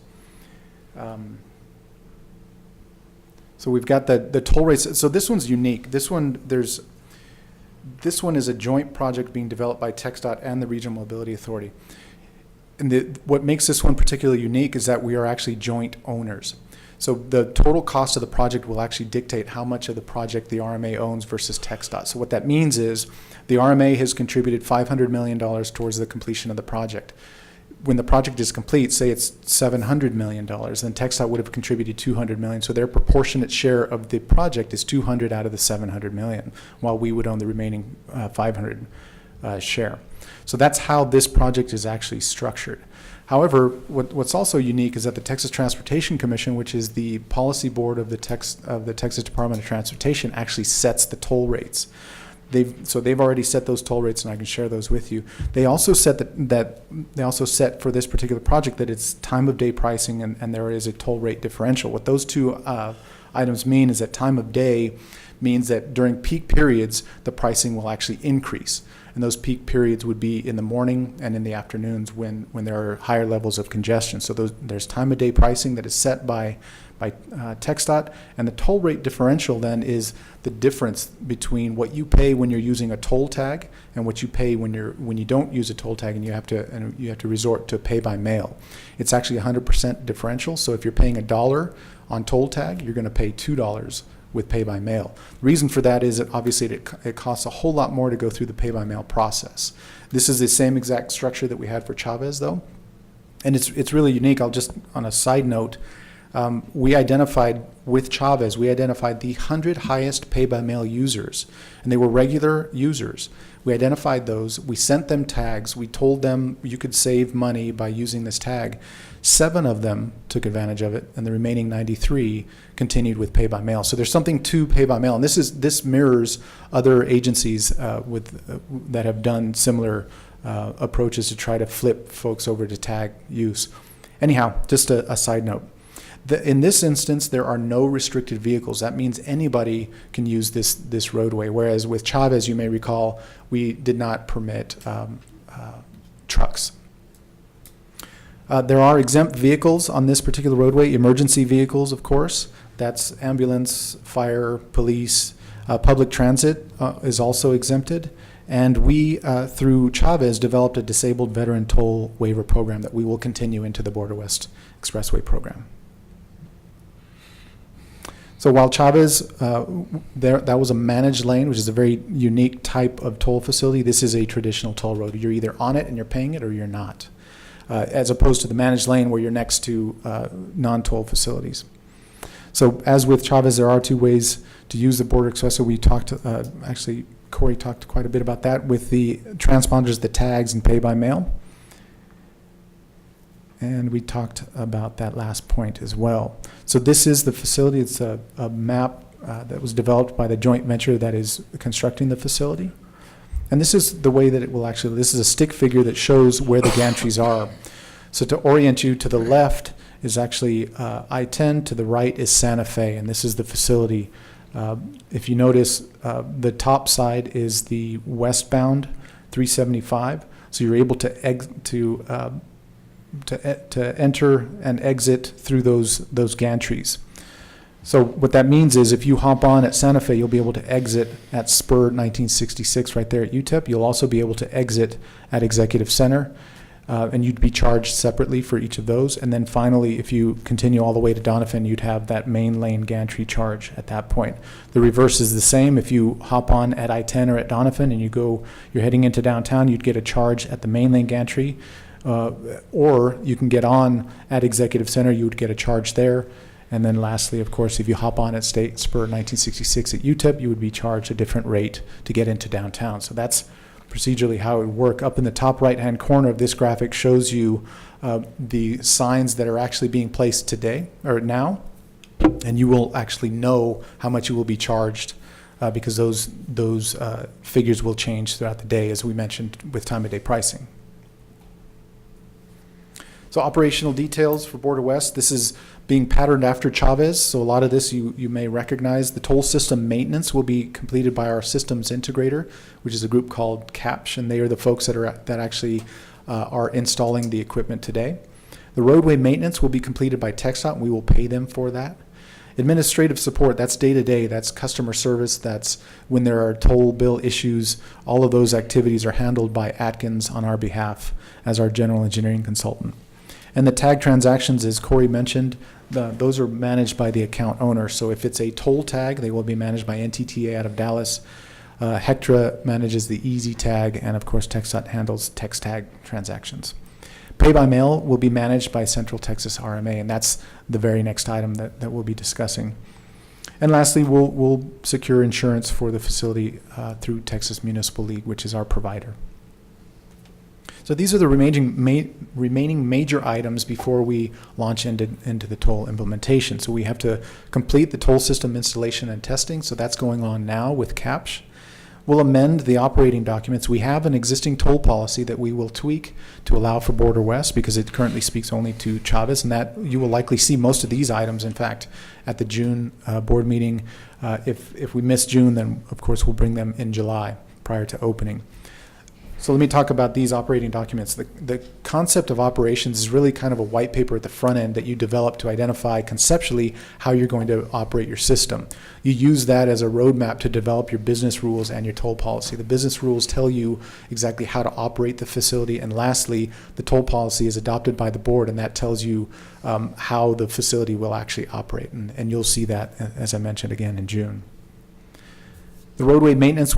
So we've got the toll rates. So this one's unique. This one is a joint project being developed by TxDOT and the Regional Mobility Authority. And what makes this one particularly unique is that we are actually joint owners. So the total cost of the project will actually dictate how much of the project the RMA owns versus TxDOT. So what that means is the RMA has contributed $500 million towards the completion of the project. When the project is complete, say it's $700 million, then TxDOT would have contributed $200 million. So their proportionate share of the project is $200 out of the $700 million, while we would own the remaining $500 share. So that's how this project is actually structured. However, what's also unique is that the Texas Transportation Commission, which is the policy board of the Texas Department of Transportation, actually sets the toll rates. They've already set those toll rates, and I can share those with you. They also set they also set for this particular project that it's time of day pricing, and there is a toll rate differential. What those two items mean is that time of day means that during peak periods, the pricing will actually increase. And those peak periods would be in the morning and in the afternoons when there are higher levels of congestion. So there's time of day pricing that is set by TxDOT, and the toll rate differential then is the difference between what you pay when you're using a toll tag and what you pay when you don't use a toll tag and you have to resort to pay by mail. It's actually 100% differential. So if you're paying $1 on toll tag, you're going to pay $2 with pay-by-mail. The reason for that is that obviously it costs a whole lot more to go through the pay-by-mail process. This is the same exact structure that we had for Chavez, though, and it's really unique. I'll just, on a side note, we identified the 100 highest pay-by-mail users, and they were regular users. We identified those. We sent them tags. We told them you could save money by using this tag. 7 of them took advantage of it, and the remaining 93 continued with pay-by-mail. So there's something to pay-by-mail, and this mirrors other agencies that have done similar approaches to try to flip folks over to tag use. Anyhow, just a side note. In this instance, there are no restricted vehicles. That means anybody can use this roadway, whereas with Chavez, you may recall, we did not permit trucks. There are exempt vehicles on this particular roadway, emergency vehicles, of course. That's ambulance, fire, police. Public transit is also exempted. And we, through Chavez, developed a disabled veteran toll waiver program that we will continue into the Border West Expressway program. So while Chavez, that was a managed lane, which is a very unique type of toll facility, this is a traditional toll road. You're either on it and you're paying it, or you're not, as opposed to the managed lane where you're next to non-toll facilities. So as with Chavez, there are 2 ways to use the Border Expressway. We talked, actually, Corey talked quite a bit about that with the transponders, the tags, and pay-by-mail. And we talked about that last point as well. So this is the facility. It's a map that was developed by the joint venture that is constructing the facility. And this is the way that it will actually, this is a stick figure that shows where the gantries are. So to orient you, to the left is actually I-10, to the right is Santa Fe, and this is the facility. If you notice, the top side is the westbound 375, so you're able to enter and exit through those gantries. So what that means is if you hop on at Santa Fe, you'll be able to exit at Spur 1966 right there at UTEP. You'll also be able to exit at Executive Center, and you'd be charged separately for each of those. And then finally, if you continue all the way to Doniphan, you'd have that main lane gantry charge at that point. The reverse is the same. If you hop on at I-10 or at Doniphan and you're heading into downtown, you'd get a charge at the main lane gantry. Or you can get on at Executive Center, you would get a charge there. And then lastly, of course, if you hop on at State Spur 1966 at UTEP, you would be charged a different rate to get into downtown. So that's procedurally how it would work. Up in the top right-hand corner of this graphic shows you the signs that are actually being placed today, or now, and you will actually know how much you will be charged because those figures will change throughout the day, as we mentioned with time-of-day pricing. So operational details for Border West. This is being patterned after Chavez, so a lot of this you may recognize. The toll system maintenance will be completed by our systems integrator, which is a group called CAPSH, and they are the folks that actually are installing the equipment today. The roadway maintenance will be completed by TxDOT, and we will pay them for that. Administrative support, that's day-to-day, that's customer service, that's when there are toll bill issues. All of those activities are handled by Atkins on our behalf as our general engineering consultant. And the tag transactions, as Corey mentioned, those are managed by the account owner. So if it's a toll tag, they will be managed by NTTA out of Dallas. Hectra manages the Easy Tag, and of course TxDOT handles text tag transactions. Pay by mail will be managed by Central Texas RMA, and that's the very next item that we'll be discussing. And lastly, we'll secure insurance for the facility through Texas Municipal League, which is our provider. So these are the remaining major items before we launch into the toll implementation. So we have to complete the toll system installation and testing. So that's going on now with CAPSH. We'll amend the operating documents. We have an existing toll policy that we will tweak to allow for Border West because it currently speaks only to Chavez, and that you will likely see most of these items, in fact, at the June board meeting. If we miss June, then of course we'll bring them in July prior to opening. So let me talk about these operating documents. The concept of operations is really kind of a white paper at the front end that you develop to identify conceptually how you're going to operate your system. You use that as a roadmap to develop your business rules and your toll policy. The business rules tell you exactly how to operate the facility, and lastly, the toll policy is adopted by the board, and that tells you how the facility will actually operate, and you'll see that, as I mentioned, again in June. The roadway maintenance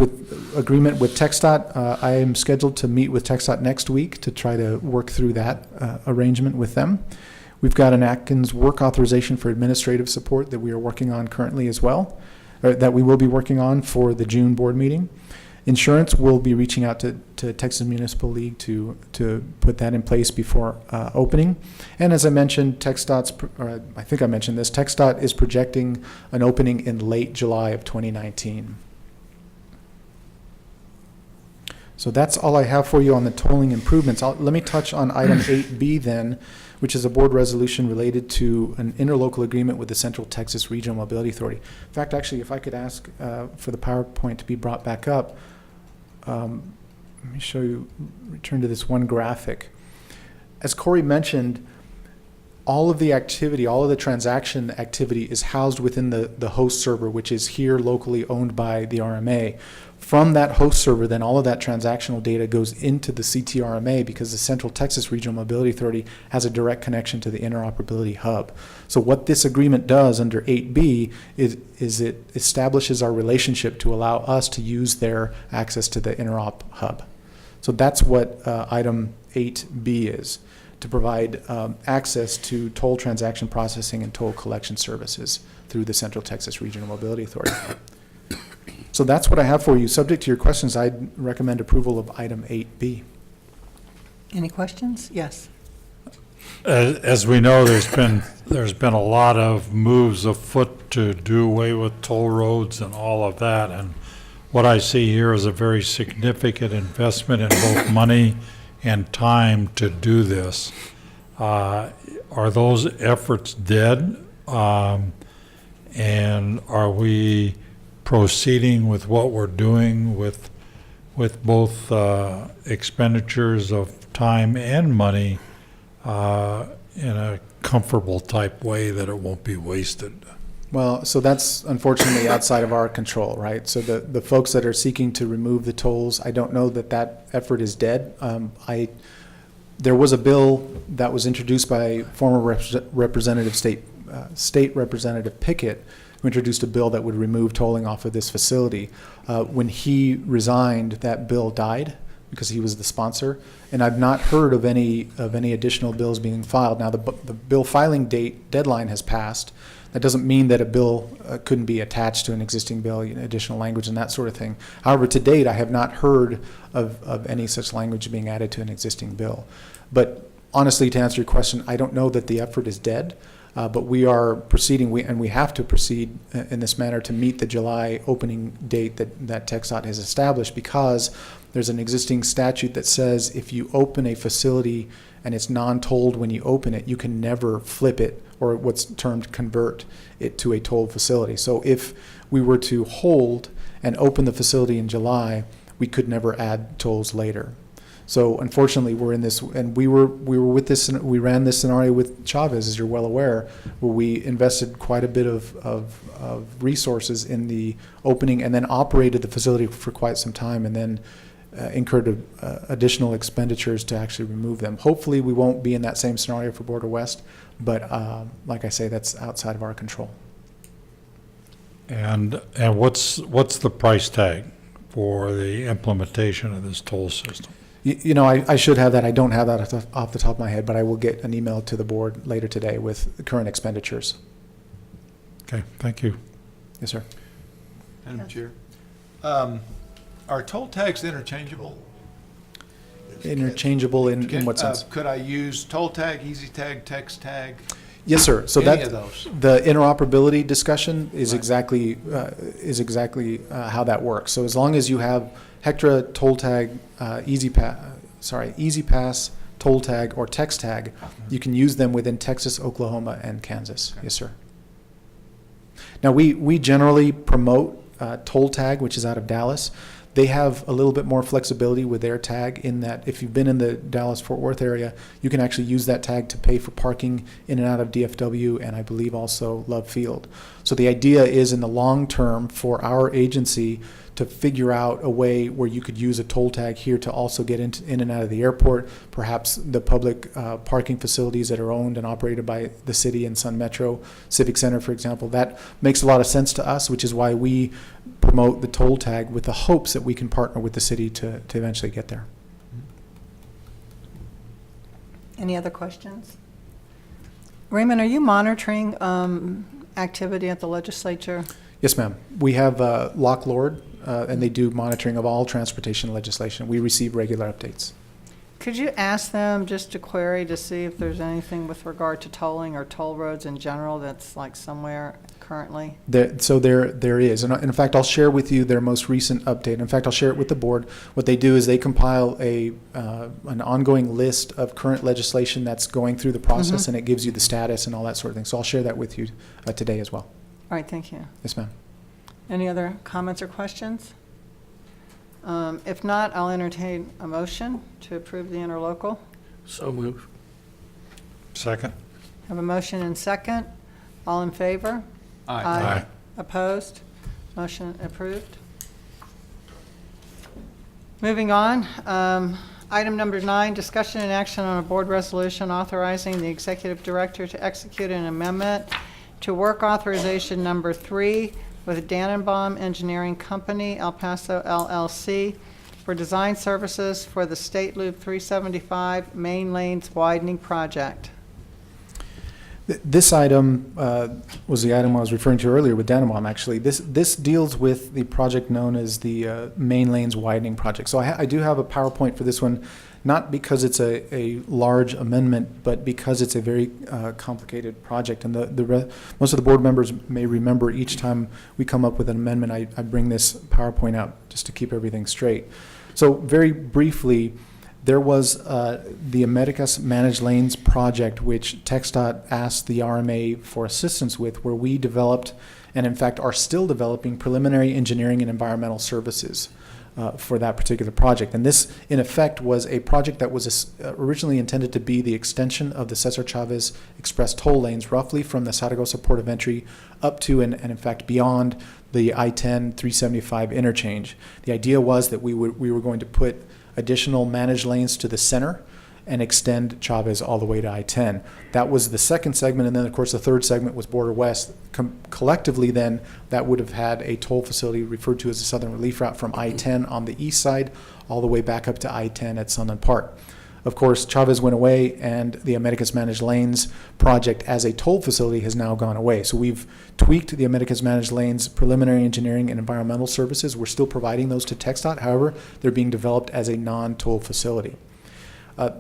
agreement with TxDOT, I am scheduled to meet with TxDOT next week to try to work through that arrangement with them. We've got an Atkins work authorization for administrative support that we are working on currently as well, or that we will be working on for the June board meeting. Insurance, will be reaching out to Texas Municipal League to put that in place before opening. And as I mentioned, I think I mentioned this, TxDOT is projecting an opening in late July of 2019. So that's all I have for you on the tolling improvements. Let me touch on item 8B then, which is a board resolution related to an interlocal agreement with the Central Texas Regional Mobility Authority. In fact, actually, if I could ask for the PowerPoint to be brought back up, let me show you, return to this one graphic. As Corey mentioned, all of the activity, all of the transaction activity is housed within the host server, which is here locally owned by the RMA. From that host server, then all of that transactional data goes into the CRRMA because the Central Texas Regional Mobility Authority has a direct connection to the interoperability hub. So what this agreement does under 8B is it establishes our relationship to allow us to use their access to the interop hub. So that's what item 8B is, to provide access to toll transaction processing and toll collection services through the Central Texas Regional Mobility Authority. So that's what I have for you. Subject to your questions, I'd recommend approval of item 8B. Any questions? Yes. As we know, there's been a lot of moves afoot to do away with toll roads and all of that. And what I see here is a very significant investment in both money and time to do this. Are those efforts dead? And are we proceeding with what we're doing with both expenditures of time and money in a comfortable type way that it won't be wasted? Well, so that's unfortunately outside of our control, right? So the folks that are seeking to remove the tolls, I don't know that effort is dead. There was a bill that was introduced by former State Representative Pickett, who introduced a bill that would remove tolling off of this facility. When he resigned, that bill died because he was the sponsor, and I've not heard of any additional bills being filed. Now the bill filing deadline has passed. That doesn't mean that a bill couldn't be attached to an existing bill, additional language and that sort of thing. However, to date, I have not heard of any such language being added to an existing bill. But honestly, to answer your question, I don't know that the effort is dead. But we are proceeding, and we have to proceed in this manner to meet the July opening date that TxDOT has established, because there's an existing statute that says if you open a facility and it's non-tolled when you open it, you can never flip it, or what's termed convert it to a tolled facility. So if we were to hold and open the facility in July, we could never add tolls later. So unfortunately, we're in this, and we were with this. We ran this scenario with Chavez, as you're well aware, where we invested quite a bit of resources in the opening, and then operated the facility for quite some time, and then incurred additional expenditures to actually remove them. Hopefully, we won't be in that same scenario for Border West, but like I say, that's outside of our control. And what's the price tag for the implementation of this toll system? You know, I should have that. I don't have that off the top of my head, but I will get an email to the board later today with the current expenditures. Okay, thank you. Yes, sir. Madam Chair, are toll tags interchangeable? Interchangeable in what sense? Could I use toll tag, easy tag, text tag? Yes, sir. So Any of those? the interoperability discussion is Right. exactly how that works. So as long as you have Hectra toll tag, Easy Pass toll tag, or text tag, you can use them within Texas, Oklahoma, and Kansas. Okay. Yes, sir. Now we generally promote toll tag, which is out of Dallas. They have a little bit more flexibility with their tag in that if you've been in the Dallas-Fort Worth area, you can actually use that tag to pay for parking in and out of DFW and I believe also Love Field. So the idea is in the long term for our agency to figure out a way where you could use a toll tag here to also get in and out of the airport, perhaps the public parking facilities that are owned and operated by the city and Sun Metro Civic Center, for example. That makes a lot of sense to us, which is why we promote the toll tag with the hopes that we can partner with the city to eventually get there. Any other questions? Raymond, are you monitoring activity at the legislature? Yes, ma'am. We have Lock Lord, and they do monitoring of all transportation legislation. We receive regular updates. Could you ask them just to query to see if there's anything with regard to tolling or toll roads in general that's like somewhere currently? There is. And in fact, I'll share with you their most recent update. In fact, I'll share it with the board. What they do is they compile an ongoing list of current legislation that's going through the process, and it gives you the status and all that sort of thing. So I'll share that with you today as well. All right, thank you. Yes, ma'am. Any other comments or questions? If not, I'll entertain a motion to approve the interlocal. So move. Second. Have a motion and second. All in favor? Aye. Opposed? Motion approved. Moving on, item number 9, discussion and action on a board resolution authorizing the executive director to execute an amendment to work authorization number 3 with Dannenbaum Engineering Company, El Paso LLC, for design services for the State Loop 375 Main Lanes Widening Project. This item was the item I was referring to earlier with Dannenbaum, actually. This deals with the project known as the Main Lanes Widening Project. So I do have a PowerPoint for this one, not because it's a large amendment, but because it's a very complicated project. And most of the board members may remember each time we come up with an amendment, I bring this PowerPoint out just to keep everything straight. So very briefly, there was the Americas Managed Lanes project, which TxDOT asked the RMA for assistance with, where we developed, and in fact are still developing, preliminary engineering and environmental services for that particular project. And this, in effect, was a project that was originally intended to be the extension of the Cesar Chavez Express toll lanes, roughly from the Zaragoza port of entry up to and in fact beyond the I-10 375 interchange. The idea was that we were going to put additional managed lanes to the center and extend Chavez all the way to I-10. That was the second segment, and then of course the third segment was Border West. Collectively then, that would have had a toll facility referred to as the Southern Relief Route from I-10 on the east side all the way back up to I-10 at Sunland Park. Of course, Chavez went away, and the Americas Managed Lanes project as a toll facility has now gone away. So we've tweaked the Americas Managed Lanes preliminary engineering and environmental services. We're still providing those to TxDOT. However, they're being developed as a non-toll facility.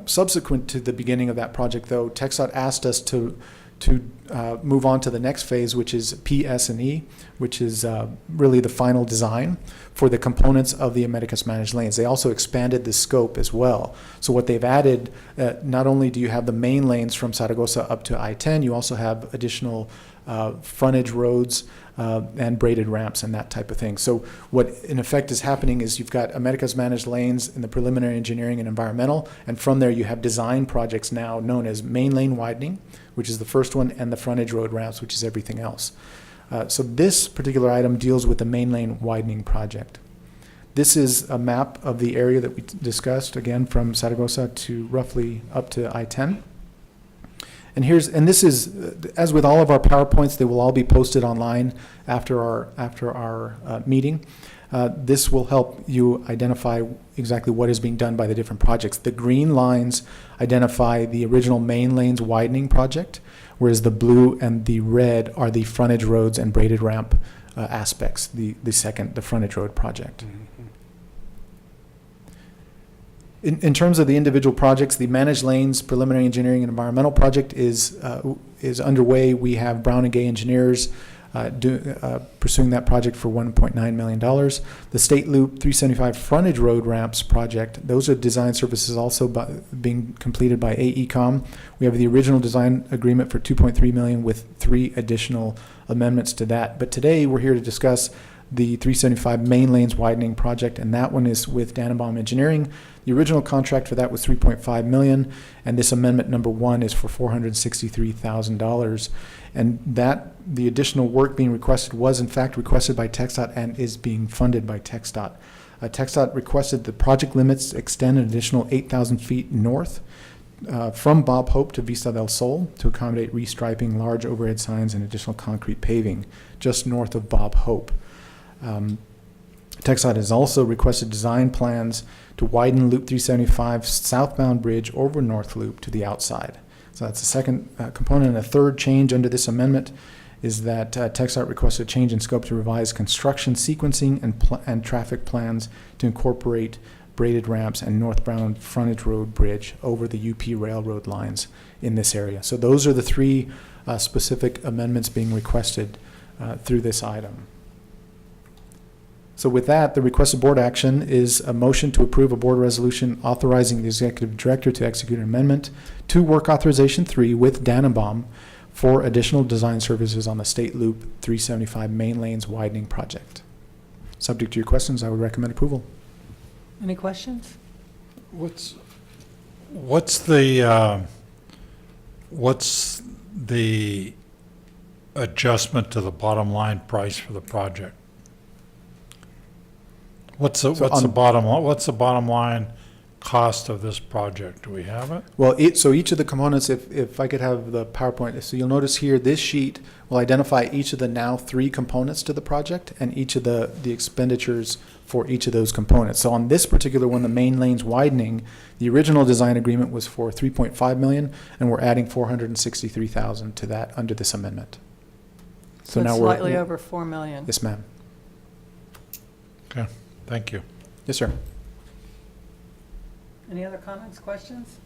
Subsequent to the beginning of that project, though, TxDOT asked us to move on to the next phase, which is PS&E, which is really the final design for the components of the Americas Managed Lanes. They also expanded the scope as well. So what they've added, not only do you have the main lanes from Zaragoza up to I-10, you also have additional frontage roads and braided ramps and that type of thing. So what in effect is happening is you've got Americas Managed Lanes in the preliminary engineering and environmental, and from there you have design projects now known as main lane widening, which is the first one, and the frontage road ramps, which is everything else. So this particular item deals with the main lane widening project. This is a map of the area that we discussed, again, from Zaragoza to roughly up to I-10. And this is, as with all of our PowerPoints, they will all be posted online after our meeting. This will help you identify exactly what is being done by the different projects. The green lines identify the original main lanes widening project, whereas the blue and the red are the frontage roads and braided ramp aspects, the frontage road project. In terms of the individual projects, the Managed Lanes Preliminary Engineering and Environmental Project is underway. We have Brown and Gay engineers pursuing that project for $1.9 million. The State Loop 375 Frontage Road Ramps Project, those are design services also being completed by AECOM. We have the original design agreement for $2.3 million with 3 additional amendments to that. But today we're here to discuss the 375 main lanes widening project, and that one is with Dannenbaum Engineering. The original contract for that was $3.5 million, and this amendment number 1 is for $463,000. And that the additional work being requested was in fact requested by TxDOT and is being funded by TxDOT. TxDOT requested the project limits extend an additional 8,000 feet north from Bob Hope to Vista del Sol to accommodate restriping, large overhead signs, and additional concrete paving just north of Bob Hope. TxDOT has also requested design plans to widen Loop 375 southbound bridge over North Loop to the outside. So that's the second component. And a third change under this amendment is that TxDOT requested a change in scope to revise construction sequencing and traffic plans to incorporate braided ramps and northbound frontage road bridge over the UP railroad lines in this area. So those are the 3 specific amendments being requested through this item. So with that, the requested board action is a motion to approve a board resolution authorizing the executive director to execute an amendment to work authorization 3 with Dannenbaum for additional design services on the State Loop 375 main lanes widening project. Subject to your questions, I would recommend approval. Any questions? What's the adjustment to the bottom line price for the project? What's the bottom line cost of this project? Do we have it? Well, so each of the components, if I could have the PowerPoint, so you'll notice here, this sheet will identify each of the now 3 components to the project and each of the expenditures for each of those components. So on this particular one, the main lanes widening, the original design agreement was for $3.5 million, and we're adding $463,000 to that under this amendment. So it's slightly over $4 million. Yes, ma'am. Okay, thank you. Yes, sir. Any other comments, questions?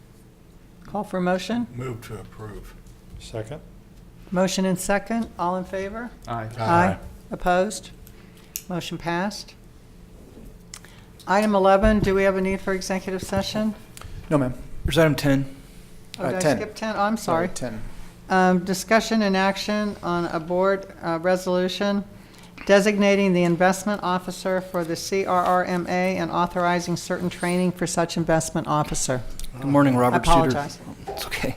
Call for motion. Move to approve. Second? Motion and second. All in favor? Aye. Aye. Opposed? Motion passed. Item 11, do we have a need for executive session? No, ma'am. There's item 10. Oh, did I 10. skip 10? Oh, I'm sorry. 10. Discussion and action on a board resolution designating the investment officer for the CRRMA and authorizing certain training for such investment officer. Good morning, I Robert Suter. apologize. It's okay.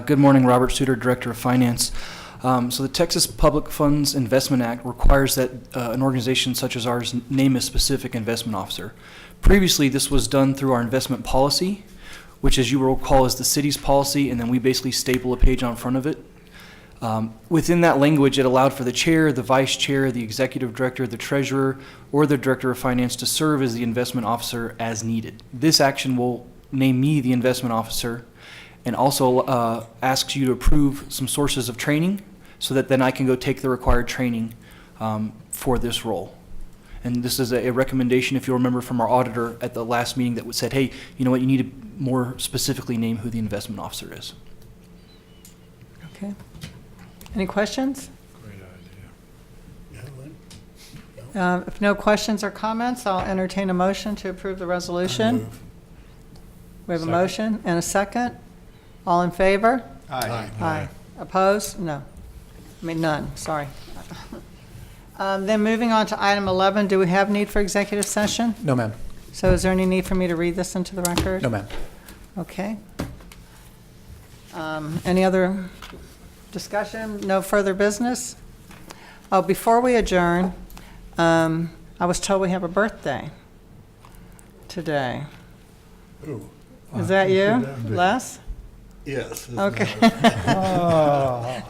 Good morning, Robert Suter, Director of Finance. So the Texas Public Funds Investment Act requires that an organization such as ours name a specific investment officer. Previously, this was done through our investment policy, which, as you will recall, is the city's policy, and then we basically staple a page on front of it. Within that language, it allowed for the chair, the vice chair, the executive director, the treasurer, or the director of finance to serve as the investment officer as needed. This action will name me the investment officer and also asks you to approve some sources of training so that then I can go take the required training for this role. And this is a recommendation, if you'll remember, from our auditor at the last meeting that said, hey, you know what, you need to more specifically name who the investment officer is. Okay. Any questions? Great idea. If no questions or comments, I'll entertain a motion to approve the resolution. Move. We have a Second. motion and a second. All in favor? Aye. Aye. Opposed? No. I mean, none, sorry. Then moving on to item 11, do we have need for executive session? No, ma'am. So is there any need for me to read this into the record? No, ma'am. Okay. Any other discussion? No further business? Oh, before we adjourn, I was told we have a birthday today. Ooh, Is that you, that be? Les? yes. isn't Okay. it?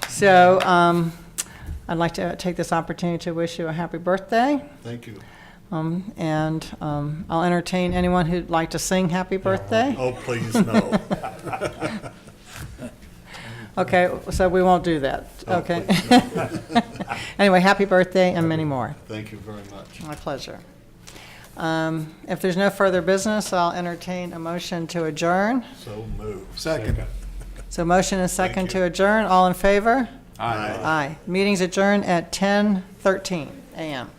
So I'd like to take this opportunity to wish you a happy birthday. Thank you. And I'll entertain anyone who'd like to sing happy birthday. Oh, please, no. Okay, so we won't do that. Oh, Okay. please, no. Anyway, happy birthday and many more. Thank you very much. My pleasure. If there's no further business, I'll entertain a motion to adjourn. So move. Second. So motion and second Thank to you. adjourn. All in favor? Aye. Aye. Meeting's adjourned at 10:13 a.m.